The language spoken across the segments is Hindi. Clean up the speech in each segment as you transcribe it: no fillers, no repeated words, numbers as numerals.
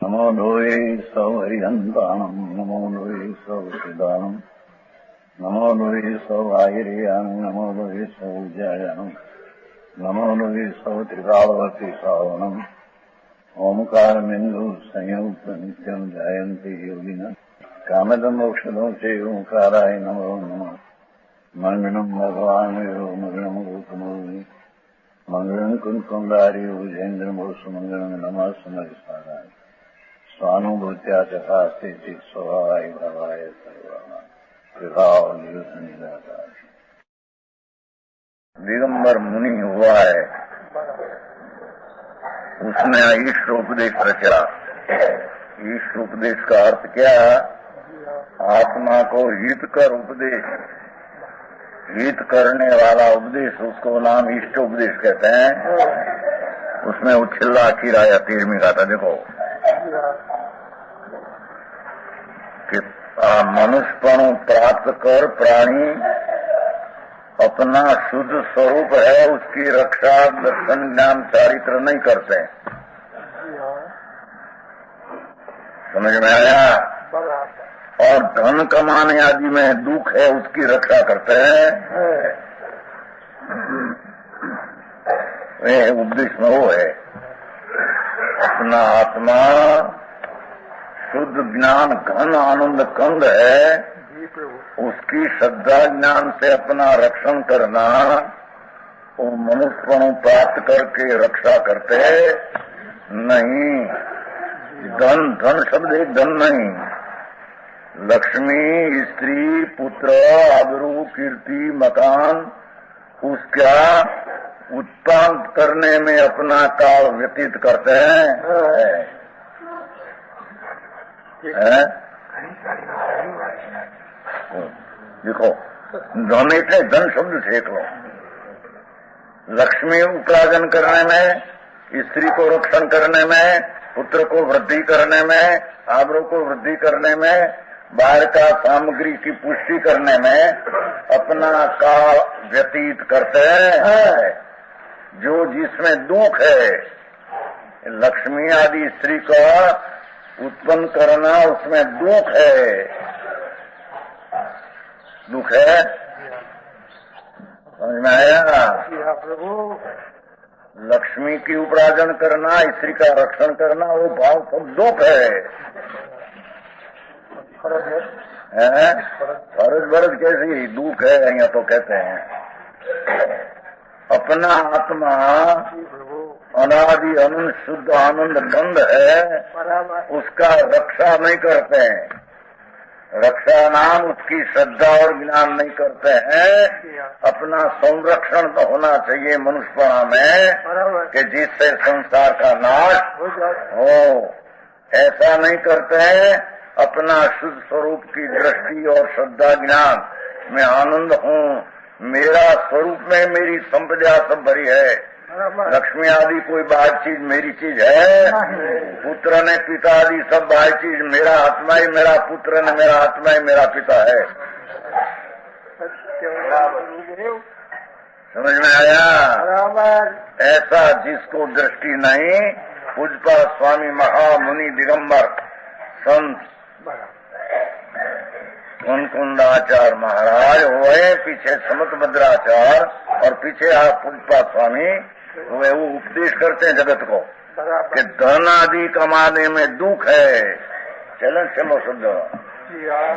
नमो लोये सौहरिहन्ताणम् नमो लोये सौहृदानम् नमो लोये सौभागिर्यानम् नमो लोये सौज्यायानम् नमो लोये सौत्रिकालवर्ति सावनम् ओंकारमिन्दु संयुक्त नित्यम् जायन्ति योगिनः कामदम् मोक्षदम् च ओंकाराय नमो नमः मंगलम् भगवान् मंगलम् गौतमोनि मंगलम् कुंकुंडारि उजेन्द्रमोसु मंगलम् नमः समरिसाराय स्वानुभूत्या चकास्ते स्वभावाय भावाय सर्वाणां विभाव दिगंबर मुनि हुआ है, उसने ईश्वर उपदेश रचा। ईश्वर उपदेश का अर्थ क्या? आत्मा को हित कर उपदेश, हित करने वाला उपदेश, उसको नाम इष्ट उपदेश कहते हैं। उसमें उछिल्ला खीराया 13वीं गाथा देखो कि मनुष्यपणों प्राप्त कर प्राणी अपना शुद्ध स्वरूप है, उसकी रक्षा दर्शन ज्ञान चारित्र नहीं करते। समझ में आया? और धन कमाने आदि में दुख है, उसकी रक्षा करते हैं। ये उपदेश में वो है, अपना आत्मा शुद्ध ज्ञान घन आनंद कंद है, उसकी श्रद्धा ज्ञान से अपना रक्षण करना, वो मनुष्यपणों प्राप्त करके रक्षा करते नहीं। धन, धन शब्द एक धन नहीं, लक्ष्मी, स्त्री, पुत्र, आबरू, कीर्ति, मकान, उसका उत्पन्न करने में अपना काल व्यतीत करते हैं। देखो, धन इतने धन शब्द सीख लो। लक्ष्मी उपार्जन करने में, स्त्री को रक्षण करने में, पुत्र को वृद्धि करने में, आबरू को वृद्धि करने में, बाहर का सामग्री की पुष्टि करने में अपना काल व्यतीत करते हैं। जो जिसमें दुख है, लक्ष्मी आदि स्त्री का उत्पन्न करना, उसमें दुख है, दुख है। समझ में आया? प्रभु, लक्ष्मी की उपार्जन करना, स्त्री का रक्षण करना, वो भाव सब दुख है। फर्ज वर्ज कैसी दुख है, यहाँ तो कहते हैं। अपना आत्मा अनादि अनंत शुद्ध आनंद कंद है, उसका रक्षा नहीं करते हैं। रक्षा नाम उसकी श्रद्धा और ज्ञान नहीं करते हैं। अपना संरक्षण तो होना चाहिए मनुष्यपणा में, कि जिससे संसार का नाश हो, ऐसा नहीं करते हैं। अपना शुद्ध स्वरूप की दृष्टि और श्रद्धा ज्ञान में आनंद हूँ, मेरा स्वरूप में मेरी संपदा सब भरी है। लक्ष्मी आदि कोई बाहर चीज मेरी चीज है, पुत्र ने पिता आदि सब बाहर चीज, मेरा आत्मा ही मेरा पुत्र ने, मेरा आत्मा ही मेरा पिता है। समझ में आया? ऐसा जिसको दृष्टि नहीं, पूज्यपाद स्वामी महामुनि दिगंबर संत कुंकुंडाचार्य महाराज हुए, पीछे समत भद्राचार्य और पीछे आप पूज्यपाद स्वामी हुए। वो उपदेश करते हैं जगत को कि धन आदि कमाने में दुख है। चलन चलो शब्द,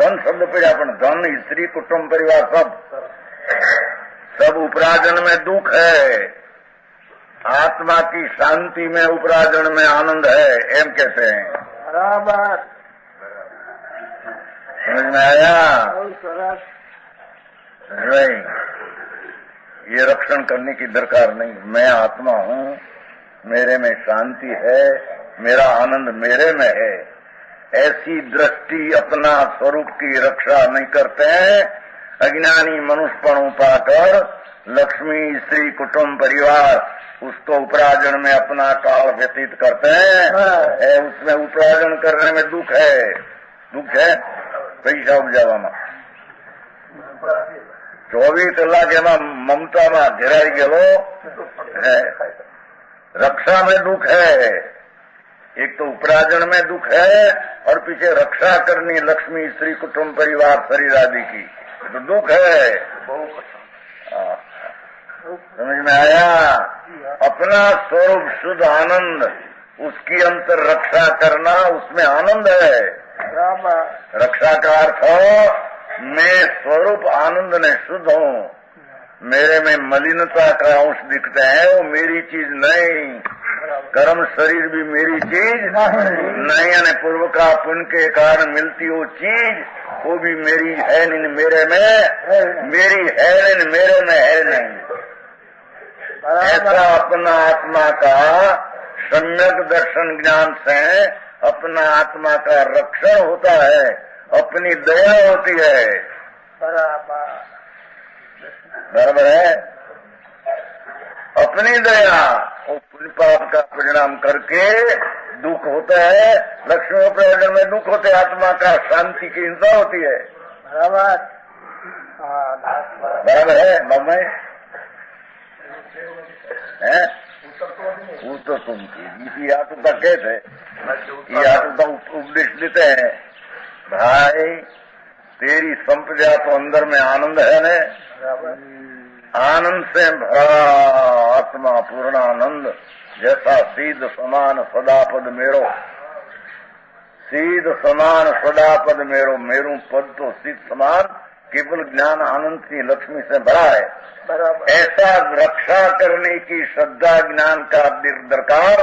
धन शब्द पे अपन धन, स्त्री, कुटुंब, परिवार सब उपार्जन में दुख है। आत्मा की शांति में, उपार्जन में आनंद है, एम कहते हैं। बराबर समझ में आया? नहीं, ये रक्षण करने की दरकार नहीं। मैं आत्मा हूँ, मेरे में शांति है, मेरा आनंद मेरे में है। ऐसी दृष्टि अपना स्वरूप की रक्षा नहीं करते हैं। अज्ञानी मनुष्यपणों पाकर लक्ष्मी, स्त्री, कुटुंब, परिवार, उसको उपार्जन में अपना काल व्यतीत करते हैं। उसमें उपार्जन करने में दुख है, दुख है पैसा उपजावामा। 24 કલાક એમાં મમતામાં ઘેરાઈ ગયેલો, રક્ષા में दुख है, एक तो उपराजन में दुख है और पीछे रक्षा करनी लक्ष्मी स्त्री कुटुंब परिवार शरीर आदि की, तो दुख है। समझ में आया? अपना स्वरूप शुद्ध आनंद, उसकी अंतर रक्षा करना, उसमें आनंद है। रक्षा का अर्थ मैं स्वरूप आनंद ने शुद्ध हूँ, मेरे में मलिनता का अंश दिखते हैं, वो मेरी चीज नहीं। कर्म शरीर भी मेरी चीज नहीं, यानी पूर्व का पुण्य के कारण मिलती वो चीज, वो भी मेरी है नहीं, मेरे में मेरी है नहीं, मेरे में है नहीं। ऐसा अपना आत्मा का सम्यक दर्शन ज्ञान से अपना आत्मा का रक्षण होता है, अपनी दया होती है। बराबर है? अपनी दया और पुण्य पाप का परिणाम करके दुख होता है, लक्ष्मी प्रयोजन में दुख होते, आत्मा का शांति की हिंसा होती है। बराबर है? मम्मी है वो तो तुम की आटू का कहते, ये आटू का उपदेश देते हैं, भाई तेरी संपदा तो अंदर में आनंद है न, आनंद से भरा आत्मा पूर्णानंद, जैसा सीध समान सदापद मेरो, सीध समान सदापद मेरो, मेरू पद तो सीध समान केवल ज्ञान आनंद की लक्ष्मी से भरा है। ऐसा रक्षा करने की श्रद्धा ज्ञान का दरकार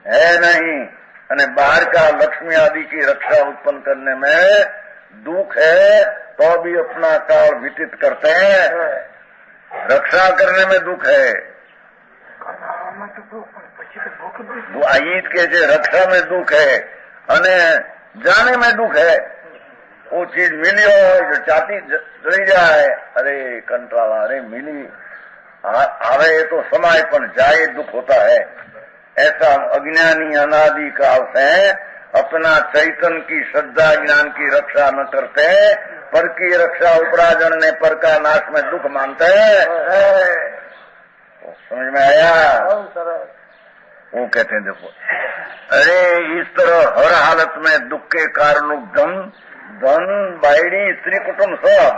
है नहीं, અને बाहर का लक्ष्मी आदि की रक्षा उत्पन्न करने में दुख है, तो भी अपना काल व्यतीत करते हैं। रक्षा करने में दुख है, ईद के जे रक्षा में दुख है, अने जाने में दुख है। वो चीज मिली हो जो चाहती चली जाए, अरे कंटाला, अरे मिली आवे तो समय पर जाए दुख होता है। ऐसा अज्ञानी अनादि काल से अपना चैतन्य की श्रद्धा ज्ञान की रक्षा न करते, पर की रक्षा उपराजन ने पर का नाश में दुख मानते हैं। समझ में आया? वो कहते हैं देखो, अरे इस तरह हर हालत में दुख के कारण धन बायड़ी स्त्री कुटुंब सब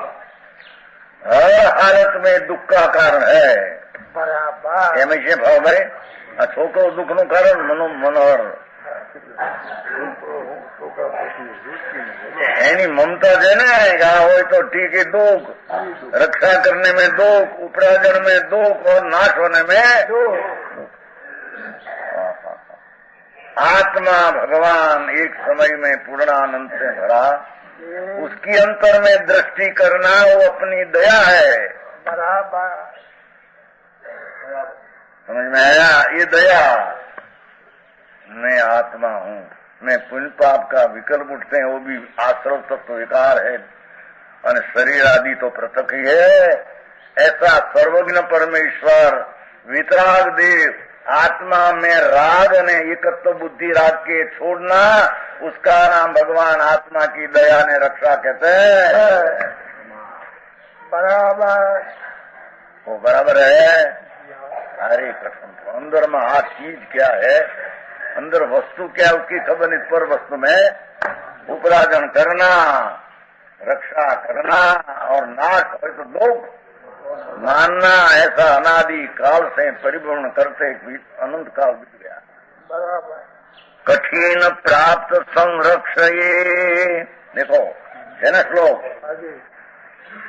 हर हालत में दुख का कारण है। बराबर भाव भरे आ छोकरो दुख નું કારણ મનોહર એની મમતા છે ને, આ હોય તો ठीक है, दुख रक्षा करने में दुख, उपराजन में दुख और नाश होने में दुख। आत्मा भगवान एक समय में पूर्णानंद से भरा, उसकी अंतर में दृष्टि करना वो अपनी दया है। बराबर समझ में आया? ये दया, मैं आत्मा हूँ, मैं पुण्य पाप का विकल्प उठते हैं, वो भी आश्रव तत्व विकार है, और शरीर आदि तो पृथक ही है। ऐसा सर्वज्ञ परमेश्वर वितराग देव आत्मा में राग ने एकत्व बुद्धि राग के छोड़ना, उसका नाम भगवान आत्मा की दया ने रक्षा कहते हैं। बराबर वो बराबर है। हरे कृष्ण, तो अंदर में आ चीज क्या है, अंदर वस्तु क्या है उसकी खबर नहीं, पर वस्तु में उपराजन करना, रक्षा करना और नाश हो तो दुख मानना, ऐसा अनादि काल से परिपूर्ण करते अनंत काल बीत गया। बराबर कठिन प्राप्त संरक्षये, देखो है ना श्लोक,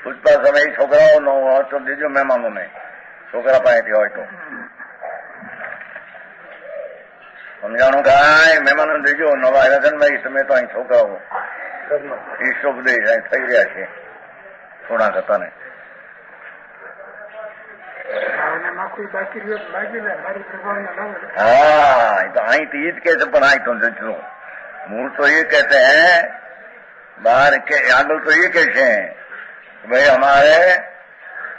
पुष्पा समय छोकराओ नो तो दीजो मेहमानों ने छोकरा पाएથી હોય તો સમજાણું કાંઈ મહેમાનો દેજો, નવા આવ્યા છે ને ભાઈ, તમે તો અહીં છોકરાઓ ઈષ્ટોપદેશ અહીં થઈ રહ્યા છે થોડા હતા ને, हाँ तो आई तो ईद कैसे पढ़ाई तो मूल तो ये कहते हैं, बाहर के आगल तो ये कहते हैं भाई हमारे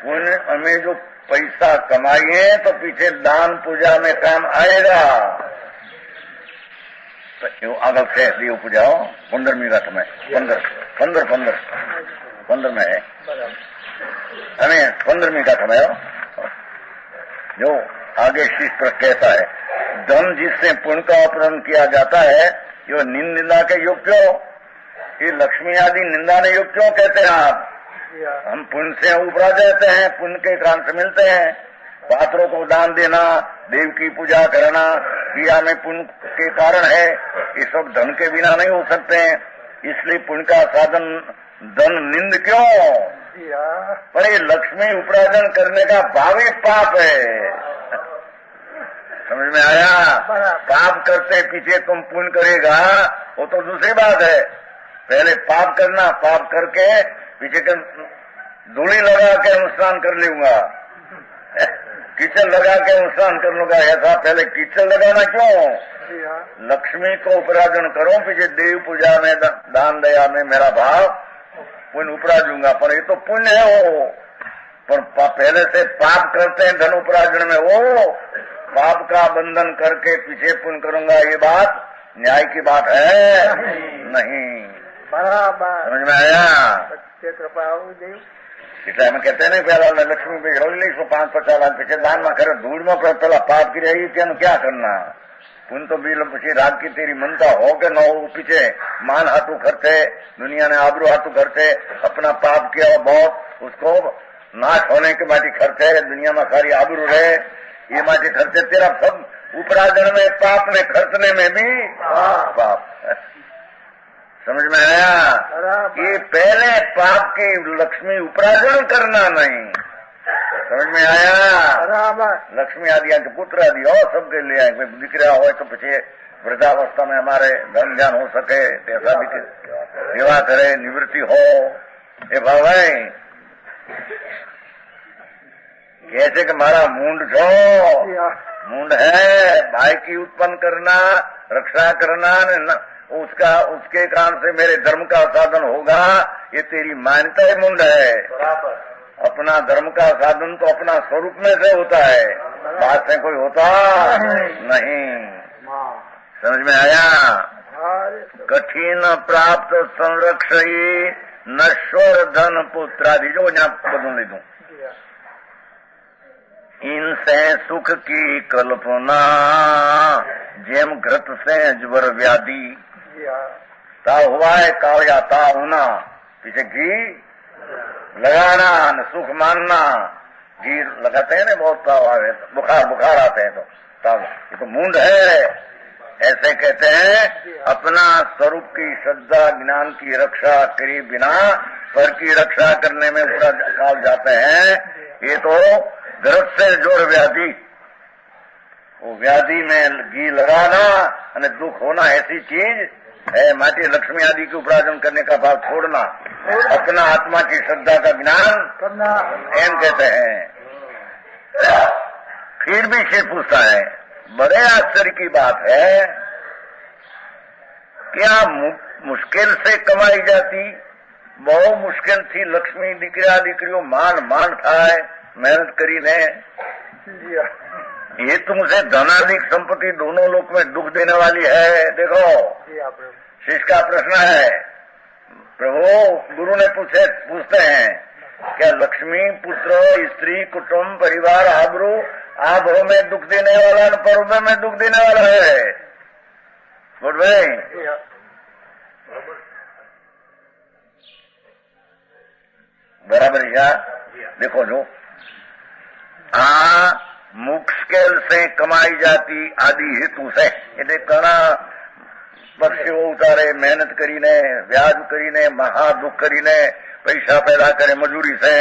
पुण्य हमें जो पैसा कमाइए तो पीछे दान पूजा में काम आएगा। तो आगल से दियो पूजा हो 15वीं रथ में 15 में है, हमें 15वीं रथ में हो जो आगे शिष्य कहता है, धन जिससे पुण्य का अपहरण किया जाता है, यो निंदा के योग क्यों? ये लक्ष्मी आदि निंदा ने योग क्यों कहते हैं आप? हम पुण्य से उपरा जाते हैं, पुण्य के कारण से मिलते हैं। पात्रों को दान देना, देव की पूजा करना, क्रिया में पुण्य के कारण है। ये सब धन के बिना नहीं हो सकते हैं, इसलिए पुण्य का साधन धन निंद क्यों? पर ये लक्ष्मी उपार्जन करने का भाव ही पाप है। समझ में आया? पाप करते पीछे तुम पुण्य करेगा वो तो दूसरी बात है। पहले पाप करना, पाप करके पीछे कर धूली लगा के अनुष्ठान कर लूंगा, कीचड़ लगा के अनुष्ठान कर लूंगा। ऐसा पहले कीचड़ लगाना क्यों? लक्ष्मी को उपार्जन करो, पीछे देव पूजा में दान दया में मेरा भाव पुण्य उपराजूंगा। पर ये तो पुण्य है वो, पर पहले से पाप करते हैं धन उपार्जन में, वो पाप का बंधन करके पीछे पुण्य करूंगा, ये बात न्याय की बात है नहीं। बराबर समझ में आया? એટલે અમે કહેતા નહીં પેલા લક્ષ્મી ભાઈ રોઈ લઈશું 5-50 લાખ પછી દાનમાં કરે ધૂળમાં પેલા પાપ કરી रही थी क्या करना? पुण्य तो बिल पीछे राग की तेरी मनता हो के न हो, पीछे मान हाथों करते, दुनिया ने आबरू हाथों करते, अपना पाप किया बहुत, उसको नाश होने के माटी खर्चे, दुनिया में सारी आबरू रहे, ये माटी खर्चे। तेरा सब उपराजन में पाप ने खर्चने में भी पाप। समझ में आया? ये पहले पाप की लक्ष्मी उपार्जन करना नहीं। समझ में आया? लक्ष्मी आदि के पुत्र आदि हो सबके ले आए, कोई दिकरा हो तो पीछे वृद्धावस्था में हमारे धन ज्ञान हो सके, ऐसा भी विवाह करे, निवृत्ति हो। ये भाई कैसे कि मारा मूंड छो, मूंड है भाई की उत्पन्न करना, रक्षा करना न, उसके कारण से मेरे धर्म का साधन होगा, ये तेरी मान्यता ही मुंड है। अपना धर्म का साधन तो अपना स्वरूप में से होता है, बात से कोई होता नहीं। समझ में आया? कठिन प्राप्त संरक्षी नश्वर धन पुत्रादि, जो यहाँ बदल ले दूं, इनसे सुख की कल्पना जेम घृत से ज्वर व्याधि। ता हुआ है कालिया ता होना, पीछे घी लगाना न सुख मानना। घी लगाते हैं ना, बहुत ताव आवे, बुखार आते हैं तो ताव, ये तो मूंड है। ऐसे कहते हैं अपना स्वरूप की श्रद्धा ज्ञान की रक्षा करे बिना पर की रक्षा करने में पूरा काल जाते हैं। ये तो गर्भ से जोर व्याधि, वो व्याधि में घी लगाना और दुख होना ऐसी चीज है। माटी लक्ष्मी आदि की उपार्जन करने का भाव छोड़ना, अपना आत्मा की श्रद्धा का ज्ञान करना, एम कहते हैं। फिर भी शेर पूछता है, बड़े आश्चर्य की बात है, क्या मुश्किल से कमाई जाती? बहुत मुश्किल थी लक्ष्मी दीकरा दीकरीओ मान थाय मेहनत करी ने, ये तुमसे धनाधिक संपत्ति दोनों लोक में दुख देने वाली है। देखो शिष्य का प्रश्न है, प्रभु गुरु ने पूछते हैं, क्या लक्ष्मी पुत्र स्त्री कुटुंब परिवार आबरू आभव में दुख देने वाला न परों में दुख देने वाला है? बोल भाई बराबर है। देखो जो मुश्किल से कमाई जाती आदि हेतु से એટલે ઘણા પક્ષીઓ ઉતારે, મહેનત કરીને, વ્યાજ કરીને, મહા દુઃખ કરીને પૈસા પેદા કરે મજૂરી से।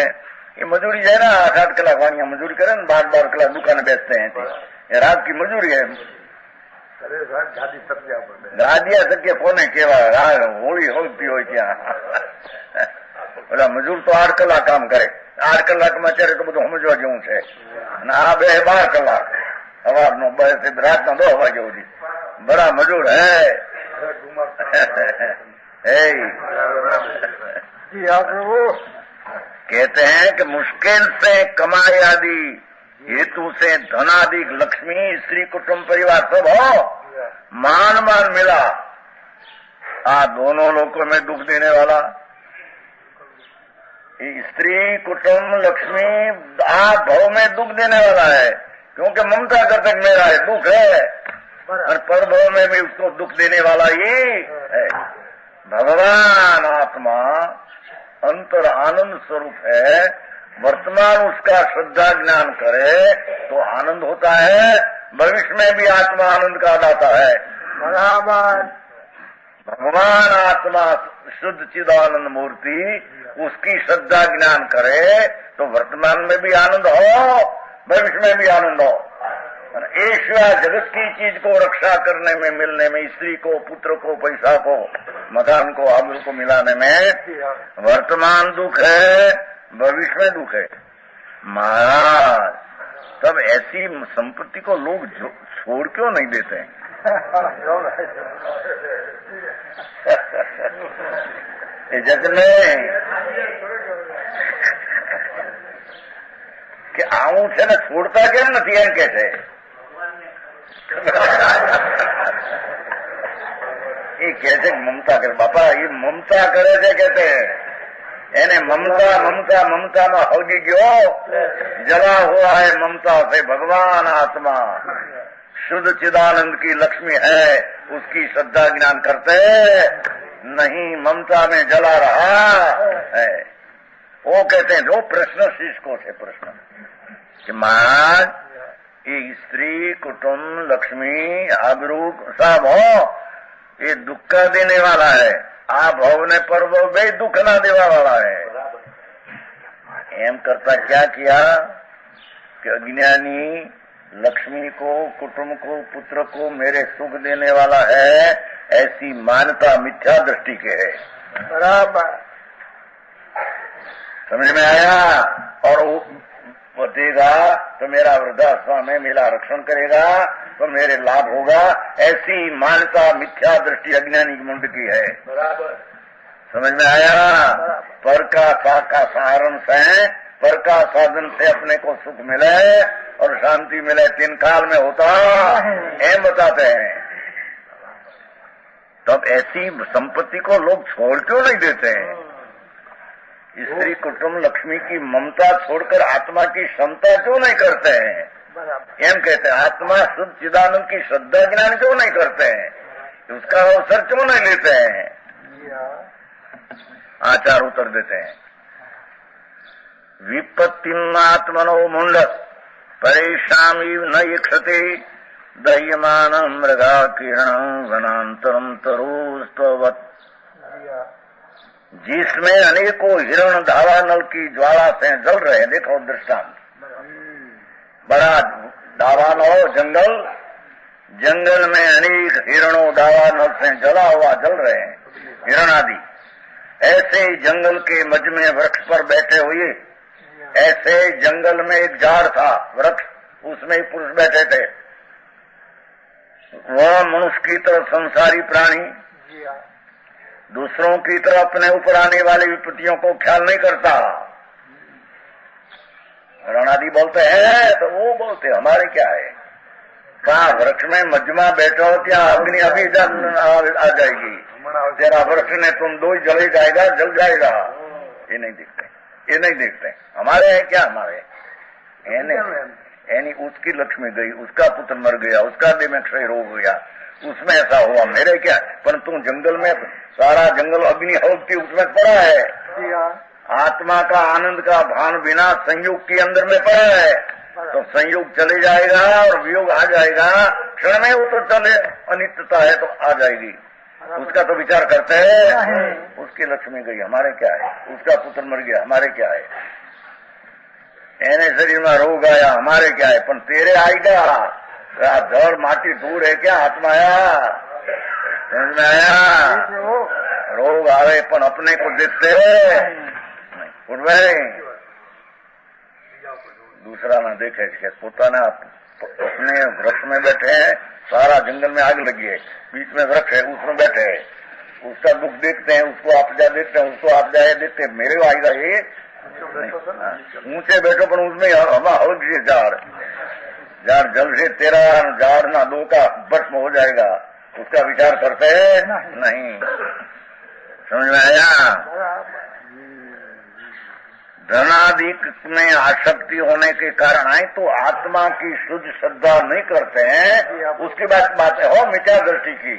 ये मजूरी है ना, 8-8 कलाक वाणिया मजूरी करे ना, 12-12 कलाक दुकान बेचते हैं, ये रात की मजूरी है। गादिया सके कोने केवा होली होती हो क्या? बोला मजूर तो 8 कलाक काम करे, 8 कलाक में चले तो બધું સમજવા જેવું છે, અને આ 12 કલાક સવારનો 2 થી રાતના 10 વાગે સુધી बड़ा मजूर है। कहते हैं कि मुश्किल से कमाई आदि हेतु से धनादि लक्ष्मी स्त्री कुटुंब परिवार सब हो, मान मिला, दोनों लोगों में दुख देने वाला स्त्री कुटुंब लक्ष्मी भव में दुख देने वाला है। क्योंकि ममता करते मेरा है, दुख है, और परभव में भी उसको दुख देने वाला ये है। भगवान आत्मा अंतर आनंद स्वरूप है, वर्तमान उसका श्रद्धा ज्ञान करे तो आनंद होता है, भविष्य में भी आत्मा आनंद का दाता है। बराबर भगवान आत्मा शुद्ध चिदानंद मूर्ति उसकी श्रद्धा ज्ञान करे तो वर्तमान में भी आनंद हो, भविष्य में भी आनंद हो। ईश्वर जगत की चीज को रक्षा करने में, मिलने में, स्त्री को, पुत्र को, पैसा को, मकान को, आबरू को मिलाने में वर्तमान दुख है, भविष्य में दुख है। महाराज तब ऐसी संपत्ति को लोग छोड़ क्यों नहीं देते हैं? जग में कि આવું છે ને છોડતા કેમ નથી એમ કે છે એ કહે છે મમતા કરે બાપા, એ મમતા કરે છે કે છે એને મમતા મમતા મમતામાં હળગી ગયો, જલા हुआ है ममता से। भगवान आत्मा शुद्ध चिदानंद की लक्ष्मी है, उसकी श्रद्धा ज्ञान करते नहीं, ममता में जला रहा है। वो कहते हैं जो प्रश्न शीश को છે प्रश्न कि महाराज ये स्त्री, कुटुंब, लक्ष्मी, आबरू सब हो, ये दुख का देने वाला है। आ भव ने पर्व बे दुख ना देवा वाला है। एम करता क्या किया कि अज्ञानी लक्ष्मी को, कुटुंब को, पुत्र को मेरे सुख देने वाला है, ऐसी मान्यता मिथ्या दृष्टि के है। बराबर समझ में आया? और वो देगा तो मेरा वृद्धाश्रम में मेरा रक्षण करेगा तो मेरे लाभ होगा, ऐसी मान्यता मिथ्या दृष्टि अज्ञानी मुंड की है। बराबर समझ में आया? पर का सहारण से, पर का साधन से अपने को सुख मिले और शांति मिले, तीन काल में होता एम बताते हैं। तब ऐसी संपत्ति को लोग छोड़ क्यों नहीं देते हैं? स्त्री, कुटुंब, लक्ष्मी की ममता छोड़कर आत्मा की क्षमता क्यों नहीं करते हैं? एम कहते हैं आत्मा शुद्ध चिदानंद की श्रद्धा ज्ञान क्यों नहीं करते हैं? उसका अवसर क्यों नहीं लेते हैं? आचार उत्तर देते हैं विपत्तिमात्मनो मुंड परेशामी न इक्षते दह्यमान मृगा किरण वनांतरम तरुस्तवत्। जिसमें अनेकों हिरण धावा नल की ज्वाला से जल रहे, देखो दृष्टांत, बड़ा दावान हो जंगल, जंगल में अनेक हिरणों दावा नल से जला हुआ जल रहे हैं, हिरण आदि। ऐसे ही जंगल के मध्य में वृक्ष पर बैठे हुए, ऐसे जंगल में एक झाड़ था, वृक्ष, उसमें ही पुरुष बैठे थे। वह मनुष्य की तरह संसारी प्राणी, दूसरों की तरह अपने ऊपर आने वाली विपत्तियों को ख्याल नहीं करता। रणादि बोलते हैं तो वो बोलते हमारे क्या है, कहा वृक्ष में मध्यमा बैठो क्या अग्नि अभी आ जाएगी, तेरा वृक्ष ने तुम दो ही जल जाएगा, जल जाएगा। ये नहीं दिखते, ये नहीं देखते। हमारे हैं क्या, हमारे यानी उसकी लक्ष्मी गई, उसका पुत्र मर गया, उसका देह में क्षय रोग हो गया, उसमें ऐसा हुआ, मेरे क्या। परंतु जंगल में सारा जंगल अग्नि होती उसमें पड़ा है। आत्मा का आनंद का भान बिना संयोग के अंदर में पड़ा है, तो संयोग चले जाएगा और वियोग आ जाएगा, क्षण में वो तो चले, अनित्यता है तो आ जाएगी, उसका तो विचार करते हैं। उसकी लक्ष्मी गई, हमारे क्या है, उसका पुत्र मर गया, हमारे क्या है, एने शरीर में रोग आया, हमारे क्या है, पर तेरे आएगा जड़ माटी दूर है क्या, आत्मा आया, समझ में आया? रोग आवे पर अपने को देखते है, उठ भाई दूसरा ना देखे, पोताना अपने वृक्ष में बैठे हैं, सारा जंगल में आग लगी है, बीच में वृक्ष है, उसमें बैठे हैं, उसका दुख देखते हैं, उसको आपदा देखते हैं, उसको आपदा देखते हैं, मेरे को आएगा ये ऊंचे बैठो पर उसमें हवा हल्की झाड़ झाड़ जल से तेरा झाड़ ना दो का भस्म हो जाएगा, उसका विचार करते हैं नहीं। समझ में आया? धनाधिक में आसक्ति होने के कारण आए तो आत्मा की शुद्ध श्रद्धा नहीं करते हैं। उसकी बात हो मिथ्या दृष्टि की।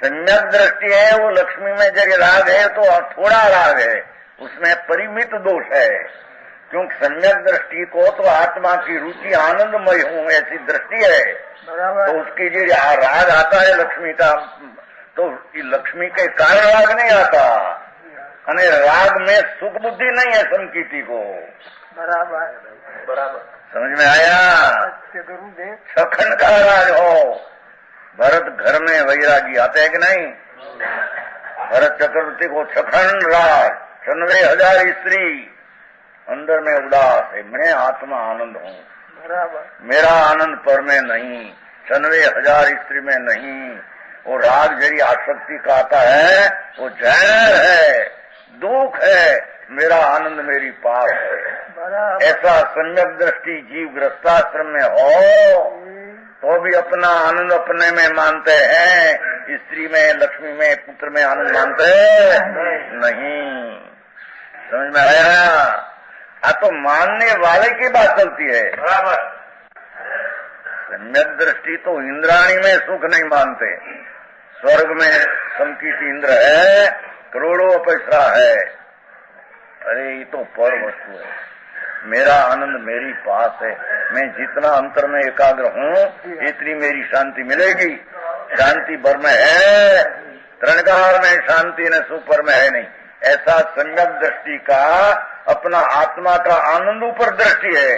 सम्यक दृष्टि है, वो लक्ष्मी में जब राग है तो थोड़ा राग है, उसमें परिमित दोष है। क्योंकि सम्यक दृष्टि को तो आत्मा की रुचि आनंदमय हूँ ऐसी दृष्टि है, तो उसकी जो राग आता है लक्ष्मी का, तो लक्ष्मी के कारण राग नहीं आता। अने राग में सुख बुद्धि नहीं है संकीर्ति को। बराबर समझ में आया। सखन का राज हो। भरत घर में वैरागी आते हैं कि नहीं? भरत चक्रवर्ती को सखन राज, 96,000 स्त्री अंदर में उदास है, मैं आत्मा आनंद हूँ। मेरा आनंद पर में नहीं, 96,000 स्त्री में नहीं। वो राग जरी आसक्ति का आता है, वो जहर है, दुख है, मेरा आनंद मेरी पास है। ऐसा सम्यक दृष्टि जीव गृहस्थाश्रम में हो तो भी अपना आनंद अपने में मानते हैं, स्त्री में, लक्ष्मी में, पुत्र में आनंद मानते नहीं। समझ में आया? तो मानने वाले की बात चलती है। बराबर। सम्यक दृष्टि तो इंद्राणी में सुख नहीं मानते। स्वर्ग में संकीर्ति इंद्र है, करोड़ों पैसा है, अरे ये तो पर वस्तु है। मेरा आनंद मेरी पास है, मैं जितना अंतर में एकाग्र हूँ इतनी मेरी शांति मिलेगी। शांति भर में है, त्रणकार में शांति न सुख पर में है नहीं। ऐसा सम्यक दृष्टि का अपना आत्मा का आनंद ऊपर दृष्टि है।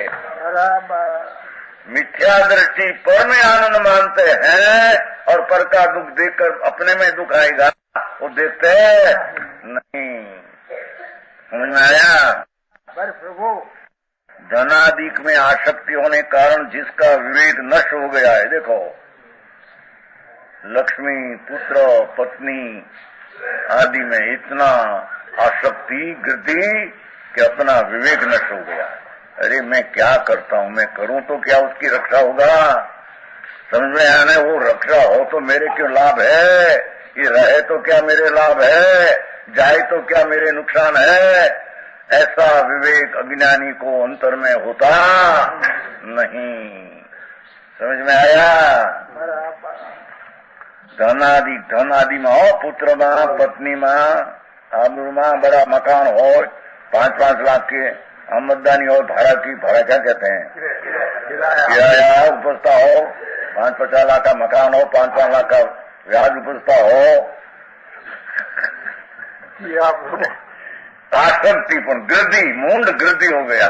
मिथ्या दृष्टि पर में आनंद मानते हैं और पर का दुख देखकर अपने में दुख आएगा वो देखते नहीं। समझ में आया? पर प्रभु धनाधिक में आसक्ति होने कारण जिसका विवेक नष्ट हो गया है, देखो लक्ष्मी, पुत्र, पत्नी आदि में इतना आसक्ति गिरती कि अपना विवेक नष्ट हो गया। अरे मैं क्या करता हूँ, मैं करूँ तो क्या उसकी रक्षा होगा? समझ में आने वो रक्षा हो तो मेरे क्यों लाभ है, ये रहे तो क्या मेरे लाभ है, जाए तो क्या मेरे नुकसान है। ऐसा विवेक अज्ञानी को अंतर में होता नहीं। समझ में आया? धन आदि में हो, पुत्र में, पत्नी में, आबरू में बड़ा मकान हो, 5-5 लाख के आमदनी हो, भाड़ा क्या कहते हैं, किराया उपजता हो, 5-50 लाख का मकान हो, 5-5 लाख का व्याज उपजता हो, आसक्ति पर गिरदी, मूंड गिरदी हो गया।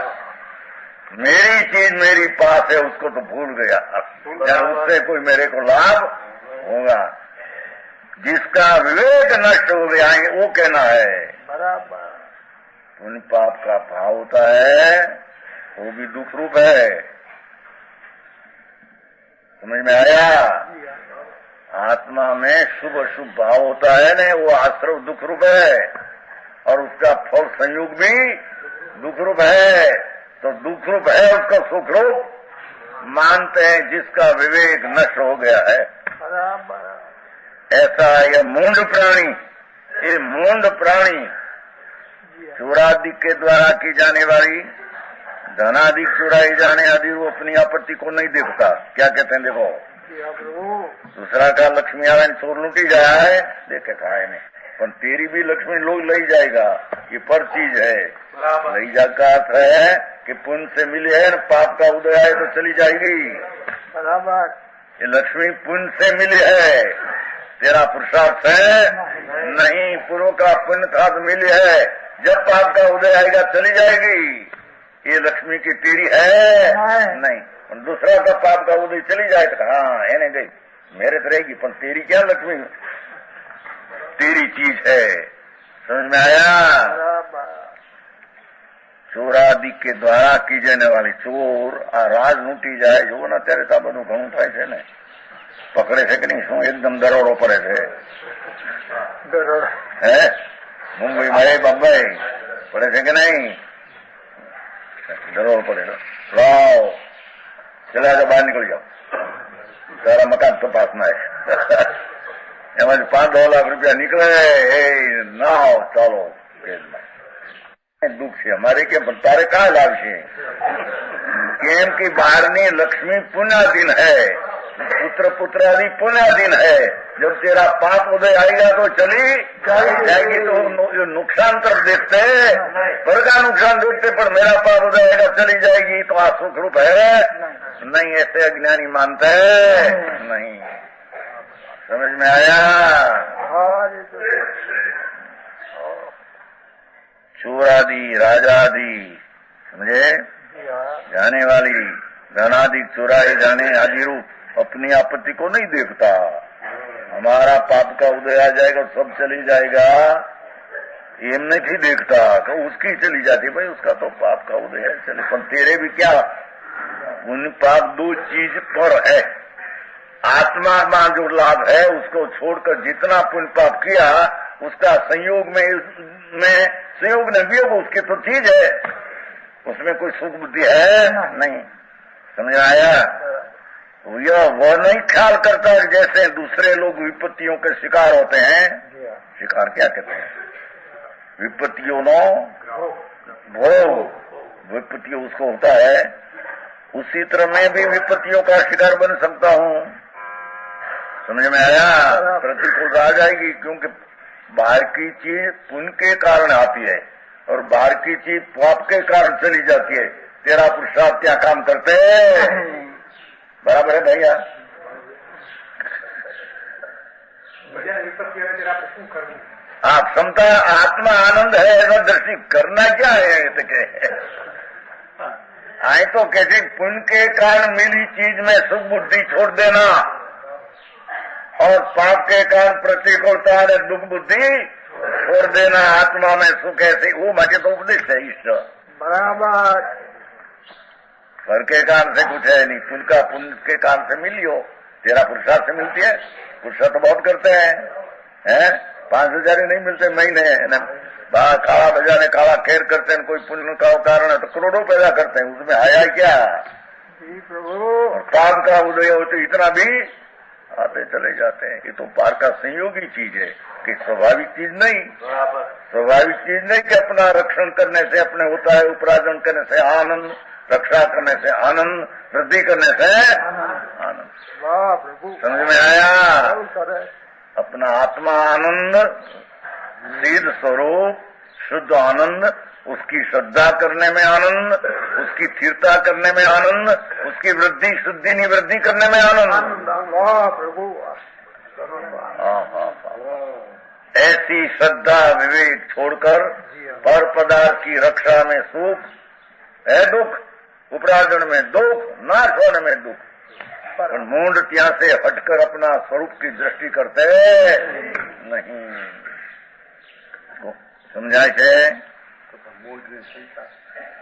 मेरी चीज मेरी पास है, उसको तो भूल गया, या उससे कोई मेरे को लाभ होगा। जिसका विवेक नष्ट हो गया है वो कहना है। बराबर। पुण्य पाप का भाव होता है, वो भी दुख रूप है। समझ में आया? आत्मा में शुभ अशुभ भाव होता है न, वो आश्रव दुख रूप है और उसका फल संयोग भी दुख रूप है। तो दुख रूप है उसका सुख रूप मानते हैं जिसका विवेक नष्ट हो गया है। ऐसा यह मूंड प्राणी, ये मूंड प्राणी चोरादिक के द्वारा की जाने वाली धनादिक चुराई जाने आदि वो अपनी आपत्ति को नहीं देखता। क्या कहते हैं? देखो दूसरा का लक्ष्मी आवे चोर लूटी जाए, देखे खाए नहीं, पर तेरी भी लक्ष्मी लोग ले जाएगा, ये पर चीज है। ले जाकर अर्थ है कि पुण्य से मिली है, पाप का उदय आए तो चली जाएगी। बराबर। ये लक्ष्मी पुण्य से मिली है, तेरा पुरुषार्थ है नहीं, पूर्व का पुण्य था तो मिली है, जब पाप का उदय आएगा चली जाएगी। ये लक्ष्मी की तेरी है नहीं, दूसरा का पाप का उदय चली जाए तो हाँ है नहीं गई, मेरे तो रहेगी, पर तेरी क्या लक्ष्मी, तेरी चीज है। समझ में आया? चोरादि के द्वारा की जाने वाली चोर राज लूटी जाए जो ना तेरे ता બધું ઘણું થાય છે ને, પકડે છે કે નહીં? શું એકદમ દરોડો પડે છે? હે મુંબઈમાં બમ્બઈ પડે છે કે નહીં? દરોડો પડે, લાવ ચલા જાઓ, બહાર નીકળી જાઓ, તારા મકાન તપાસના है। એમાં 5-10 લાખ રૂપિયા નીકળે, એ ના ચાલો દુઃખ છે અમારે કે તારે કहाँ લાવશે કેમ કે બહારની લક્ષ્મી પુण्याधीन है, पुत्र पुत्रादि पुण्याधीन है। जब तेरा पाप उदय आएगा तो चली जाएगी। तो नुकसान तरफ देखते, पर का नुकसान देखते, पर मेरा पाप उदय आएगा चली जाएगी तो आ सुख रूप है नहीं। ऐसे अज्ञानी मानते हैं नहीं। समझ में आया? चोरादि राजादि समझे जाने वाली धनादि चुराए जाने आदि रूप अपनी आपत्ति को नहीं देखता। हमारा पाप का उदय आ जाएगा सब चली जाएगा ये नहीं देखता। तो उसकी चली जाती भाई, उसका तो पाप का उदय है चले, पर तेरे भी क्या उन पाप दो चीज पर है। आत्मा में जो लाभ है उसको छोड़कर जितना पुण्य पाप किया उसका संयोग में संयोग न वियोग उसकी तो चीज है, उसमें कोई सुख बुद्धि है नहीं। समझ आया? यह वह नहीं ख्याल करता जैसे दूसरे लोग विपत्तियों के शिकार होते हैं। शिकार क्या कहते हैं? विपत्तियों नो भोग, विपत्ति उसको होता है। उसी तरह मैं भी विपत्तियों का शिकार बन सकता हूँ। समझ में आया? प्रतिकूल आ जाएगी क्योंकि बाहर की चीज पुण्य के कारण आती है और बाहर की चीज पाप के कारण चली जाती है। तेरा पुरुषार्थ क्या काम करते बराबर है भैया? आप क्षमता आत्मा आनंद है ऐसा दृष्टि करना क्या है? तो क्या आए तो कैसे पुण्य के कारण मिली चीज में सुख बुद्धि छोड़ देना और पाप के कारण प्रतिकूलता ने दुख बुद्धि छोड़ देना। आत्मा में सुख ऐसे वो बाकी तो उपदेश है ईश्वर बराबर। घर के कारण से कुछ है नहीं, पुण्य के कारण से मिलियो। तेरा पुरुषार्थ से मिलती है, पुरुषार्थ बहुत करते हैं 5,000 ही नहीं मिलते महीने। काला बजाने काला खेर करते हैं, कोई पुण्य का कारण है तो करोड़ों पैदा करते हैं, उसमें आया क्या प्रभु? पाप का उदय होते इतना भी आते चले जाते हैं। ये तो पार का संयोगी चीज है कि स्वाभाविक चीज नहीं। स्वाभाविक चीज नहीं कि अपना रक्षण करने से अपने होता है, उपार्जन करने से आनंद, रक्षा करने से आनंद, वृद्धि करने से आनंद। समझ में आया? अपना आत्मा आनंद, सिद्ध स्वरूप शुद्ध आनंद, उसकी श्रद्धा करने में आनंद, उसकी स्थिरता करने में आनंद, उसकी वृद्धि शुद्धि निवृद्धि करने में आनंद। प्रभु ऐसी श्रद्धा विवेक छोड़कर पर पदार्थ की रक्षा में सुख है, दुख उपार्जन में दुख, नाश होने में दुख। पर मूंड ત્યાં से हटकर अपना स्वरूप की दृष्टि करते नहीं। समझाय છે?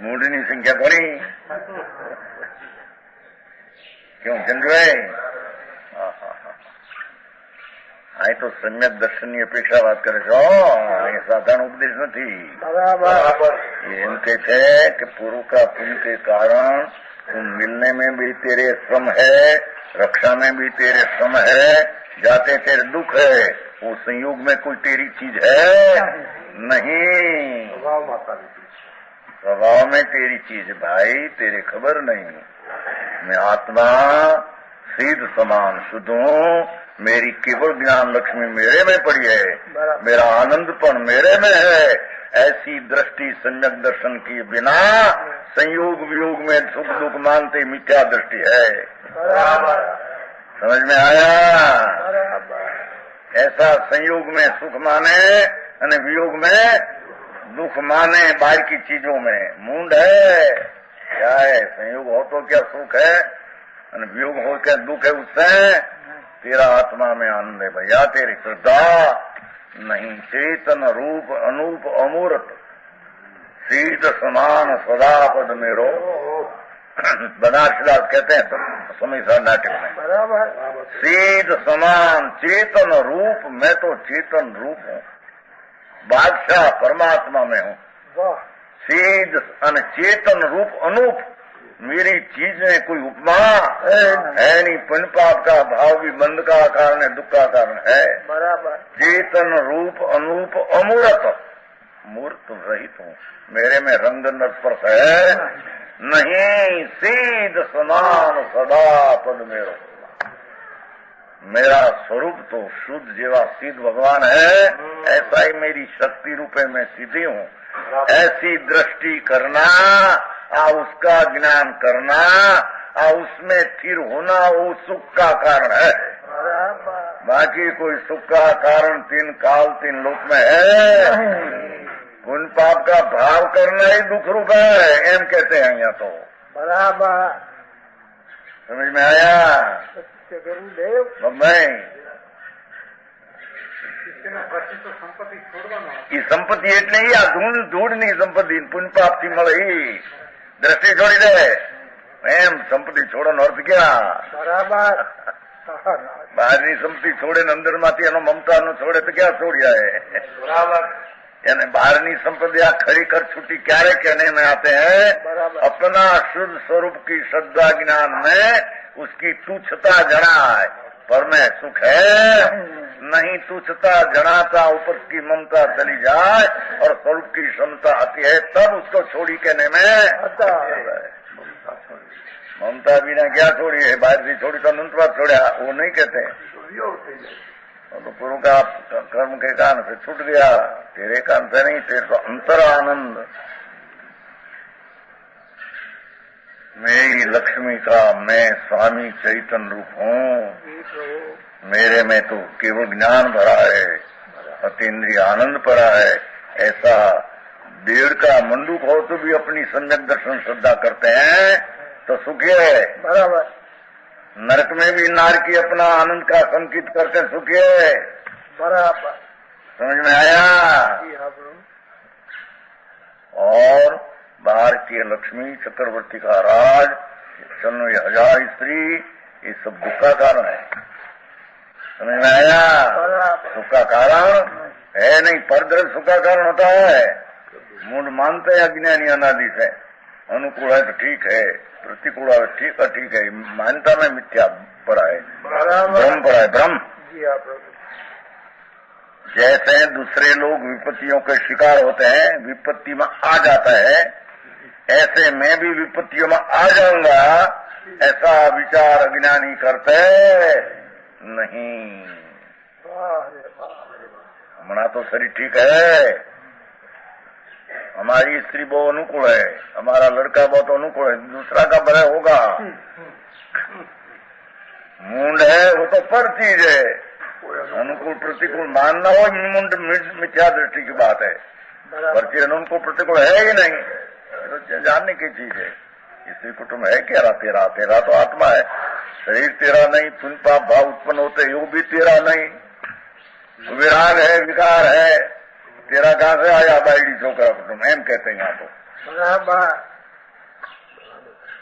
मूढ़नी संख्या घणी क्यों चंद्रभाई? અહીં તો સમ્યક દર્શનની અપેક્ષા વાત કરે છો, અહીં સાધારણ ઉપદેશ નથી। એમ કે છે કે પૂર્व का पुण्य के कारण मिलने में भी तेरे श्रम है, रक्षा में भी तेरे श्रम है, जाते तेरे दुख है। वो संयोग में कोई तेरी चीज है नहीं। स्वभाव में तेरी चीज भाई तेरे खबर नहीं। मैं आत्मा सीध समान शुद्ध हूँ, मेरी केवल ज्ञान लक्ष्मी मेरे में पड़ी है, मेरा आनंदपन मेरे में है। ऐसी दृष्टि सम्यक दर्शन के बिना संयोग वियोग में सुख दुख मानते मिथ्या दृष्टि है। समझ में आया? ऐसा संयोग में सुख माने और वियोग में दुख माने, बाहर की चीजों में मूंड है। क्या है? संयोग हो तो क्या सुख है और वियोग हो क्या दुख है? उससे तेरा आत्मा में आनंद है भैया, तेरी श्रद्धा नहीं। चेतन रूप अनूप अमूर्त शीत समान सदा पद मेरो बनारसीदास कहते हैं तो समीसा नाटक में शीत समान चेतन रूप, मैं तो चेतन रूप हूँ, बादशाह परमात्मा में हूँ। शीत चेतन रूप अनूप, मेरी चीज में कोई उपमा है नहीं। पुण्य पाप का भाव भी बंध का कारण है, दुख का कारण है। बराबर। चेतन रूप अनूप अमूर्त मूर्त रहित हूँ, मेरे में रंग स्पर्श है नहीं, सीध समान सदा पद मेरो। मेरा स्वरूप तो शुद्ध जेवा सीध भगवान है, ऐसा ही मेरी शक्ति रूपे में सीधी हूँ। ऐसी दृष्टि करना, उसका ज्ञान करना, उसमें स्थिर होना, वो सुख का कारण है। बाकी कोई सुख का कारण तीन काल तीन लोक में है। पुण्य पाप का भाव करना ही दुख रूप है, एम कहते हैं यहाँ तो। बराबर समझ में आया? ई संपत्ति એટલે આ ધૂળની સંપત્તિ પુણ્યપાપથી મળે ઈ દ્રષ્ટિ છોડી દે એમ સંપત્તિ છોડવાનો અર્થ ક્યાં? બરાબર બહારની સંપત્તિ છોડે ને અંદરમાંથી એનો મમતાનો છોડે તો ક્યાં છોડ્યા है? बराबर यानी बाहरनी संपत्ति खड़ी कर छुट्टी क्यारे कहने में आते हैं? अपना शुद्ध स्वरूप की श्रद्धा ज्ञान में उसकी तुच्छता जड़ा है, पर में सुख है नहीं। तुच्छता जड़ाता ऊपर की ममता चली जाए और स्वरूप की क्षमता आती है, तब उसको छोड़ी कहने में। ममता बिना क्या छोड़ी है? बाहर से छोड़ी तो अनंतवा छोड़ा, वो नहीं कहते। तो पूर्व का कर्म के कारण से छूट गया, तेरे कारण से नहीं, तेरे तो अंतर आनंद। मेरी लक्ष्मी का मैं स्वामी चैतन्य रूप हूँ, मेरे में तो केवल ज्ञान भरा है, अतीन्द्रिय आनंद भरा है। ऐसा डेढ़ का मंडूक हो तो भी अपनी सम्यक दर्शन श्रद्धा करते हैं तो सुखी है। बराबर नरक में भी नार की अपना आनंद का संकेत करते सुखी है। बराबर समझ में आया? और बाहर की लक्ष्मी चक्रवर्ती का राज 96,000 स्त्री, ये सब दुख का कारण है। समझ में आया? सुख का कारण है नहीं, परद्रव्य सुख का कारण होता है। मूड मानते हैं अज्ञानी अनादि से, अनुकूल है तो ठीक है, प्रतिकूल है ठीक है, मान्यता में मिथ्या पड़ा है, भ्रम पड़ा है, भ्रम। जैसे दूसरे लोग विपत्तियों के शिकार होते हैं, विपत्ति में आ जाता है, ऐसे मैं भी विपत्तियों में आ जाऊंगा, ऐसा विचार अज्ञानी करते नहीं। हमारा तो शरीर ठीक है, हमारी स्त्री बहुत अनुकूल है, हमारा लड़का बहुत अनुकूल है, दूसरा का भला होगा। मुंड है वो तो पर चीज है, अनुकूल प्रतिकूल मानना हो मुंड मिथ्या दृष्टि की बात है, पर चीज अनुकूल प्रतिकूल है ही नहीं, तो जानने की चीज है। स्त्री कुटुंब है क्या? तेरा तेरा तो आत्मा है, शरीर तेरा नहीं। पुण्य पाप भाव उत्पन्न होते वो भी तेरा नहीं, विराग है, विकार है, तेरा कहां से आया? बाइडी छोकरा कुटुंब एम कहते हैं यहाँ तो।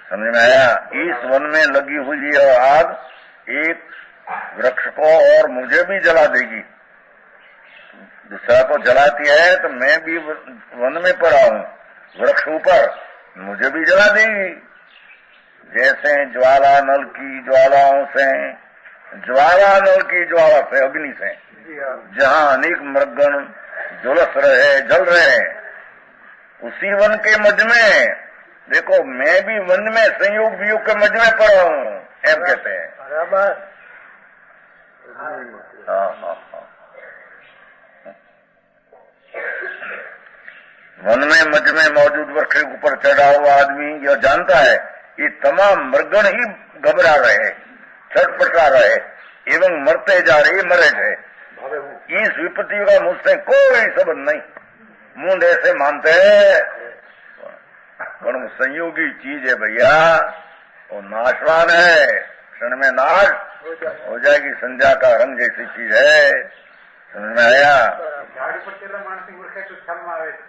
समझ में आया? इस वन में लगी हुई है आग एक वृक्ष को और मुझे भी जला देगी, दूसरा को जलाती है तो मैं भी वन में पड़ा हूँ, वृक्ष ऊपर मुझे भी जला देगी। जैसे ज्वाला नल की ज्वालाओं से, ज्वाला नल की ज्वाला से, अग्नि से, जहाँ अनेक मृगण झुलस रहे, जल रहे, उसी वन के मध्य में देखो मैं भी वन में संयोग वियोग के मध्य में पड़ा हूँ, एम कहते हैं। बराबर हाँ। वन में मध्य में मौजूद वृक्ष के ऊपर चढ़ा हुआ आदमी यह जानता है ये तमाम मृगण ही घबरा रहे, छटपटा रहे एवं मरते जा रहे, मरे गए। इस विपत्ति का मुझसे कोई संबंध नहीं, मुंड ऐसे मानते हैं, पर संयोगी चीज है भैया, वो नाशवान है, क्षण में नाश हो जाएगी, संध्या का रंग जैसी चीज है। समझ में आया?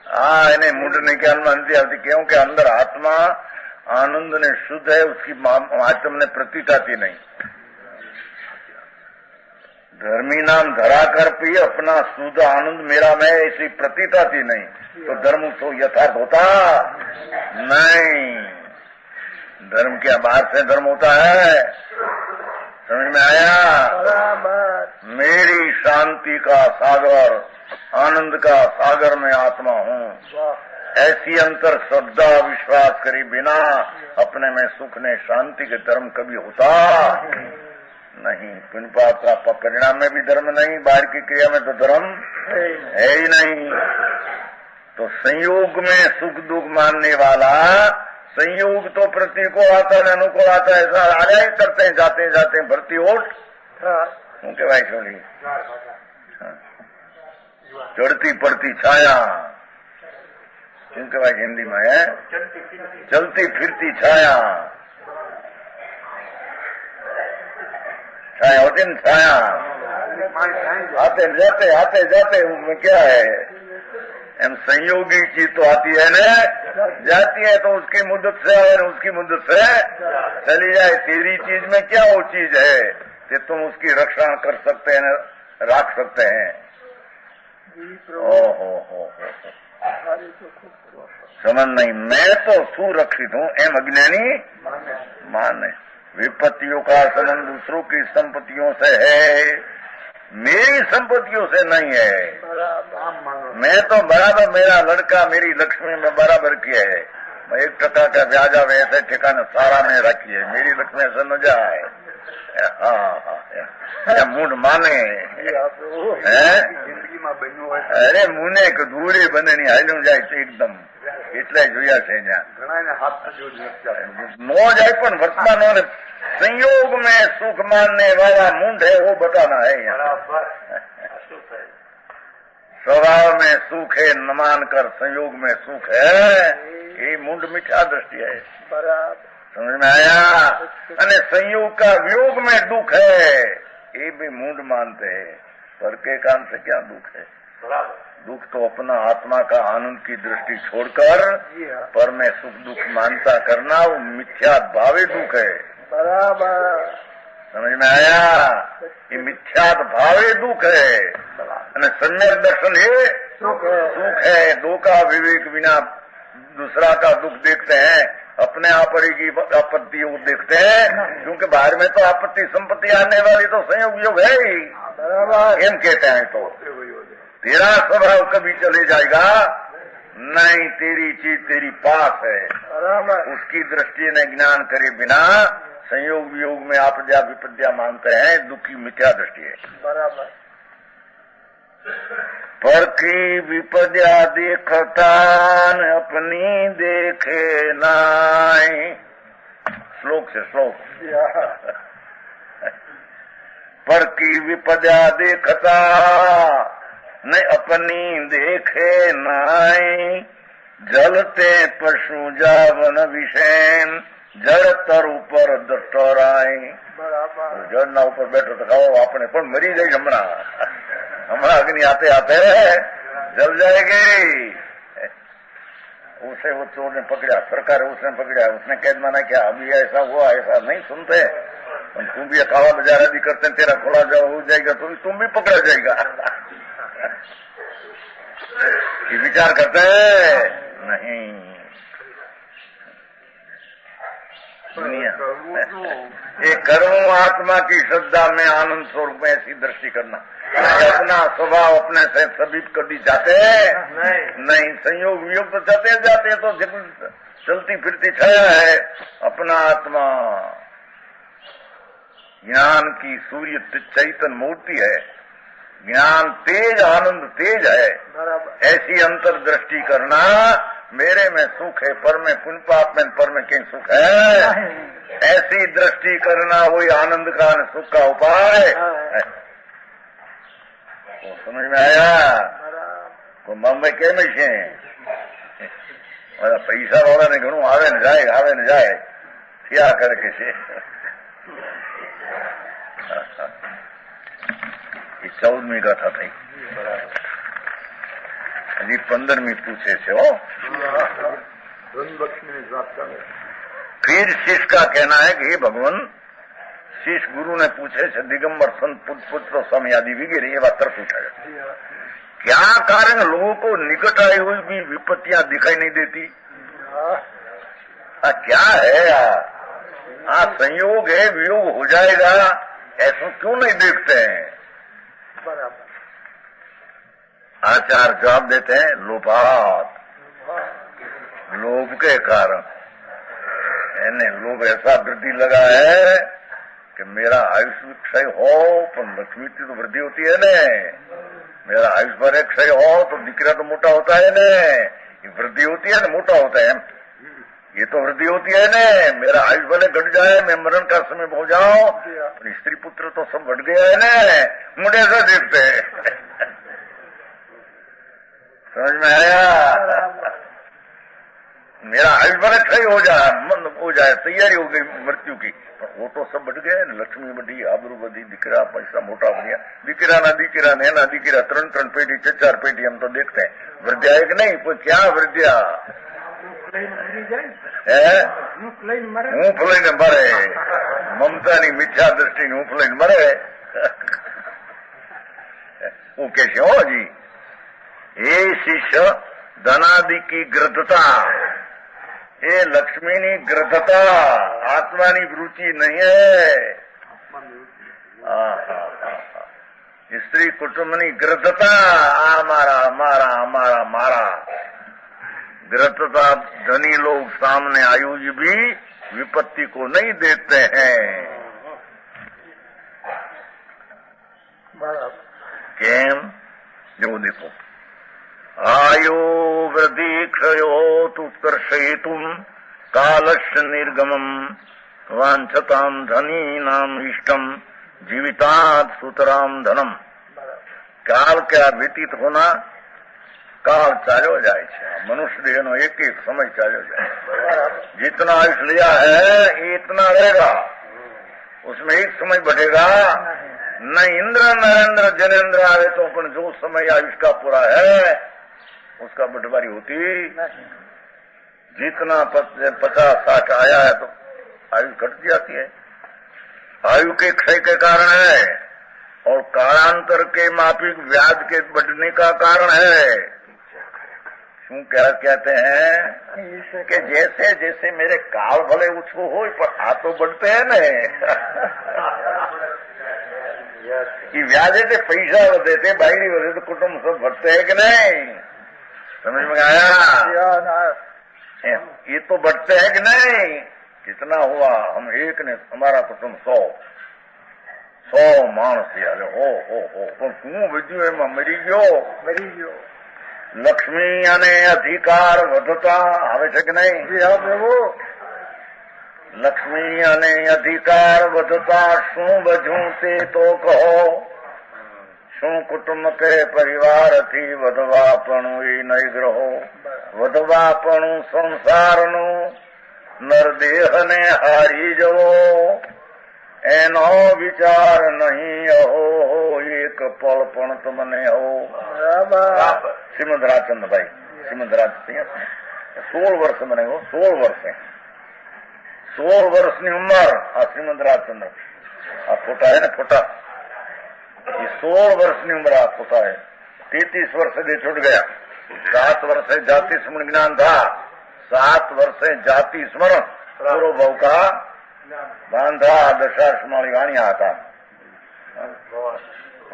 हाँ, इन्हें मूढ़ने के अनुमान आती, क्योंकि अंदर आत्मा आनंद ने शुद्ध है, उसकी माध्यम ने प्रतीत आती नहीं। धर्मी नाम धरा कर पी अपना शुद्ध आनंद मेरा में ऐसी प्रतीत आती नहीं, तो धर्म तो यथार्थ होता नहीं। धर्म क्या बाहर से धर्म होता है? समझ में आया? मेरी शांति का सागर आनंद का सागर में आत्मा हूँ। ऐसी अंतर श्रद्धा विश्वास करी बिना अपने में सुख ने शांति के धर्म कभी होता नहीं। पुण्य पाप का परिणाम में भी धर्म नहीं, बाहर की क्रिया में तो धर्म है ही नहीं। तो संयोग में सुख दुख मानने वाला, संयोग तो प्रतिकूल आता है अनुकूल आता है, ऐसा आ जाए करते हैं, जाते जाते भर्ती ओट उनके भाई छोड़ी चढ़ती पड़ती छाया, क्योंकि भाई हिंदी में है चलती फिरती छाया, छाया होती न छाया, आते जाते उसमें क्या है। हम संयोगी चीज तो आती है ना, जाती है तो उसकी मुद्दत से और उसकी मुद्दत से चली जाए। तेरी चीज में क्या वो चीज है कि तुम उसकी रक्षा कर सकते हैं, रख सकते हैं। हो समझ नहीं, मैं तो सुरक्षित हूँ, एम अज्ञानी माने। विपत्तियों का संबंध दूसरों की संपत्तियों से है, मेरी संपत्तियों से नहीं है। मैं तो बराबर, मेरा लड़का मेरी लक्ष्मी में बराबर किया है। मैं 1% का ब्याज वैसे ठिकाने सारा में रखी है, मेरी लक्ष्मी ऐसा न जाए। हाँ मूड माने अरे मुने दूरे बने नहीं हाल्યું જાય તો એકદમ એટલે જોયા છે નો જાય પણ વર્તમાન संयोग में सुख मानने वाला मुंड है, वो बताना है यहाँ। स्वभाव में सुख है न मानकर संयोग में सुख है, ये मुंड मिथ्या दृष्टि है। समझ में आया? अने संयोग का वियोग में दुख है, ये भी मुंड मानते हैं। पर के काम से क्या दुख है? दुख तो अपना आत्मा का आनंद की दृष्टि छोड़कर पर में सुख दुख मानता करना, वो मिथ्या भावे दुख है। बराबर समझ में आया? ये मिथ्या भावे दुख है। અને सम्यक दर्शन है सुख है। दो का विवेक बिना दूसरा का दुख देखते हैं, अपने आप की आपत्ति वो देखते हैं, क्योंकि बाहर में तो आपत्ति संपत्ति आने वाली तो संयोग योग है ही। एम कहते हैं तो तेरा स्वभाव कभी चले जाएगा नहीं, तेरी चीज तेरी पास है। उसकी दृष्टि ने ज्ञान करे बिना संयोग वियोग में आपदा विपद्या मानते हैं, दुखी मिथ्या दृष्टि है। बराबर पर की विपद्या देखता अपनी देखे नाई। श्लोक से श्लोक पर की विपद्या देखता न अपनी देखे नाई। जलते पशु जावन विषेन जड़ तर ऊपर दटोराई। जड़ना ऊपर बैठो तो खाओ आपने पर मरी जाए हमारा अग्नि आते आते जल जाएगी। उसे वो चोर ने पकड़ा, सरकार उसने पकड़ा, उसने कैद माना क्या अभी ऐसा हुआ, ऐसा नहीं सुनते। तुम भी अकावा बाजार भी करते हैं, तेरा थोड़ा जो हो जाएगा तो तुम भी पकड़ा जाएगा। ये विचार करते हैं नहीं। दुनिया ये कर्म आत्मा की श्रद्धा में आनंद स्वरूप में ऐसी दृष्टि करना। अपना स्वभाव अपने से सभी कभी जाते नहीं, संयोग वियोग तो जाते तो चलती फिरती छाया है। अपना आत्मा ज्ञान की सूर्य चैतन्य मूर्ति है, ज्ञान तेज आनंद तेज है। ऐसी अंतर दृष्टि करना, मेरे में सुख है पर में पुण्य पाप में पर में कहीं सुख है, ऐसी दृष्टि करना वही आनंद का सुख का उपाय है। तो समझ में आया? तो मुंबई केम છે પૈસા વાળા ને ઘણું આવે ને જાય થયા કરે કે છે। 14મી ગાથા થઈ, હજી 15મી પૂછે છે। हो फिर शिष्य का कहना है कि हे भगवान, शिष्य गुरु ने पूछे છે दिगंबर संत पुत्र स्वामी आदि वगैरह ये बात तरफ उठाया, क्या कारण लोगों को निकट आई हुई भी विपत्तियां दिखाई नहीं देती? क्या है यार? संयोग है, वियोग हो जाएगा, ऐसा क्यों नहीं देखते हैं? आचार्य जवाब देते हैं लोभात, लोभ के कारण। लोभ ऐसा वृद्धि लगा है कि मेरा आयुष्य क्षय हो पर लक्ष्मी की तो वृद्धि होती है ने, मेरा आयुष्य भरे क्षय हो तो दिकरा तो मोटा होता है ने, वृद्धि होती है ना, मोटा होता है, ये तो वृद्धि होती है ने। मेरा आयुष्य भले घट जाए, मैं मरण का समय पहुंच जाऊं, पर स्त्री पुत्र तो सब बढ़ गया है ने, मुझे ऐसा देखते हैं। समझ में आया? मेरा आयुष्य भले क्षय हो जाए, तैयारी हो गई मृत्यु की, वो तो सब बढ़ गए। लक्ष्मी बढ़ी, आबरू बढ़ी, दिकरा पैसा मोटा बढ़िया, दिकरा ना दिकरा नैना दिकरा, 3 पेटी 4 पेटी हम तो देखते हैं। वृद्धिया है कि नहीं? कोई क्या वृद्धिया मूंगफली मरे, ममता नी मिथ्या दृष्टि मूंगफली मरे। वो कैसे हो जी? ये शिष्य धनादि की ग्रद्धता, ये लक्ष्मी नी ग्रद्धता, आत्मा नी रुचि नहीं है। स्त्री कुटुंब नी ग्रद्धता, मारा ग्रद्धता। धनी लोग सामने आयुष भी विपत्ति को नहीं देखते हैं। केम? जो देखो, आयो वृद्धि क्षयोतुत्कर्षयितुम कालस्य निर्गमम वांछताम धनीनाम इष्टम जीवितात् सुतराम धनम। काल क्या व्यतीत होना, काल चाल्यो जाए छे। मनुष्य देह नो एक एक समय चाल्यो जाए। जितना आयुष लिया है इतना रहेगा, उसमें एक समय बढ़ेगा। न इंद्र नरेंद्र जनेन्द्र आवे तो अपन जो समय आयुष का पूरा है उसका बंटवारी होती। जितना 50-60 आया है तो आयु घट जाती है। आयु के क्षय के कारण है और कालांतर के माफिक व्याज के बढ़ने का कारण है। क्यों क्या कहते हैं कि जैसे जैसे मेरे काल भले उछो हो पर आ तो बढ़ते हैं न। कि व्याजे थे पैसा बढ़ते थे, बाहरी बढ़े तो कुटुंब सब बढ़ते हैं कि नहीं? समझ में आया? ये तो बढ़ते हैं कि नहीं? कितना हुआ? हम एक ने, हमारा कुटुंब 100 मानस हो क्यों विद्यु है मरी गयो। लक्ष्मी अने अधिकार વધતા આવે છે કે નહીં? જી હા પ્રભુ। લક્ષ્મી અને અધિકાર વધતા શું બજું તે તો કહો। શું કુટુંબ કે પરિવારથી વધવાપણું એ નહીં ગ્રહો। વધવાપણું સંસારનું નરદેહને હારી જવો એનો વિચાર નહીં અહો। એક પળ પણ તમને हो। श्रीमद राजचंद्र भाई, श्रीमद राज 16 वर्ष बने हो, 16 वर्ष है, 16 वर्ष ની ઉંમર આ શ્રીમદ રાજચંદ્ર આ ફોટા है ना, फोटा ये 16 वर्ष ની उम्र आ फोटा है। 33 वर्ष से छूट गया। 7 वर्ष जाति स्मरण ज्ञान था, 7 वर्ष जाति स्मरण पूर्व भाव का बांधा। दशाश्माली वाणिया था,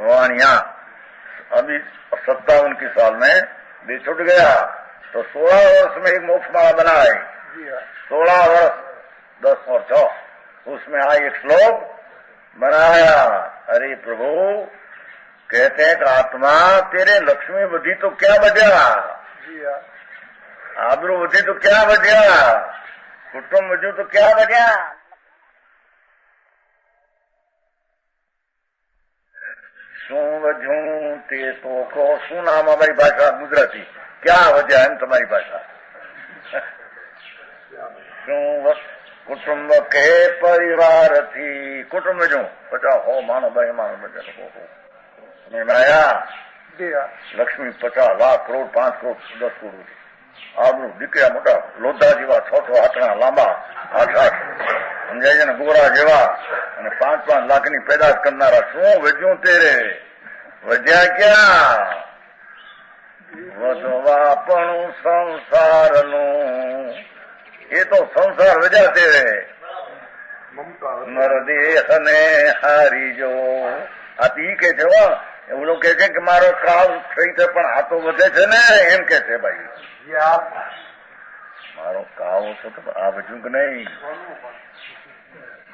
वाणिया अभी 57 की साल में भी छूट गया तो 16 वर्ष में एक मोक्ष माला बनाए। 16 वर्ष 10 और 6 उसमें आई एक श्लोक बनाया। अरे प्रभु कहते हैं कि आत्मा तेरे लक्ष्मी बुद्धि तो क्या बजा, आबरू बुद्धि तो क्या बजा, कुटुंब बुद्धि तो क्या बजा। શું વજું તે તો કહો। શું નામ અમારી ભાષા ગુજરાતી? ક્યાં વજ્યા એમ તમારી ભાષા? શું કુટુંબ કે પરિવારથી કુટુંબ જો 50 हो मानो भाई मानो बजा हो माया। लक्ष्मी 50 लाख करोड़ 5 करोड़ 10 करोड़ आबरू દીકરા મોટા લોધા જેવા 6 હાથના લાંબા 8 સમજાય છે ને, ગોરા જેવા અને 5 લાખની પેદાશ કરનારા। શું વજ્યું તેરે? વજ્યા ક્યાં? વધવાપણું સંસારનું, એ તો સંસાર વજ્યા તેરે। નરદેહને હારી જો આ તો ઈ કે છે હો, એવું કે છે કે મારો કાળ થઈ છે પણ આ તો વધે છે ને, એમ કે છે ભાઈ. મારો કાવ છે તો આ બધું કે નહીં.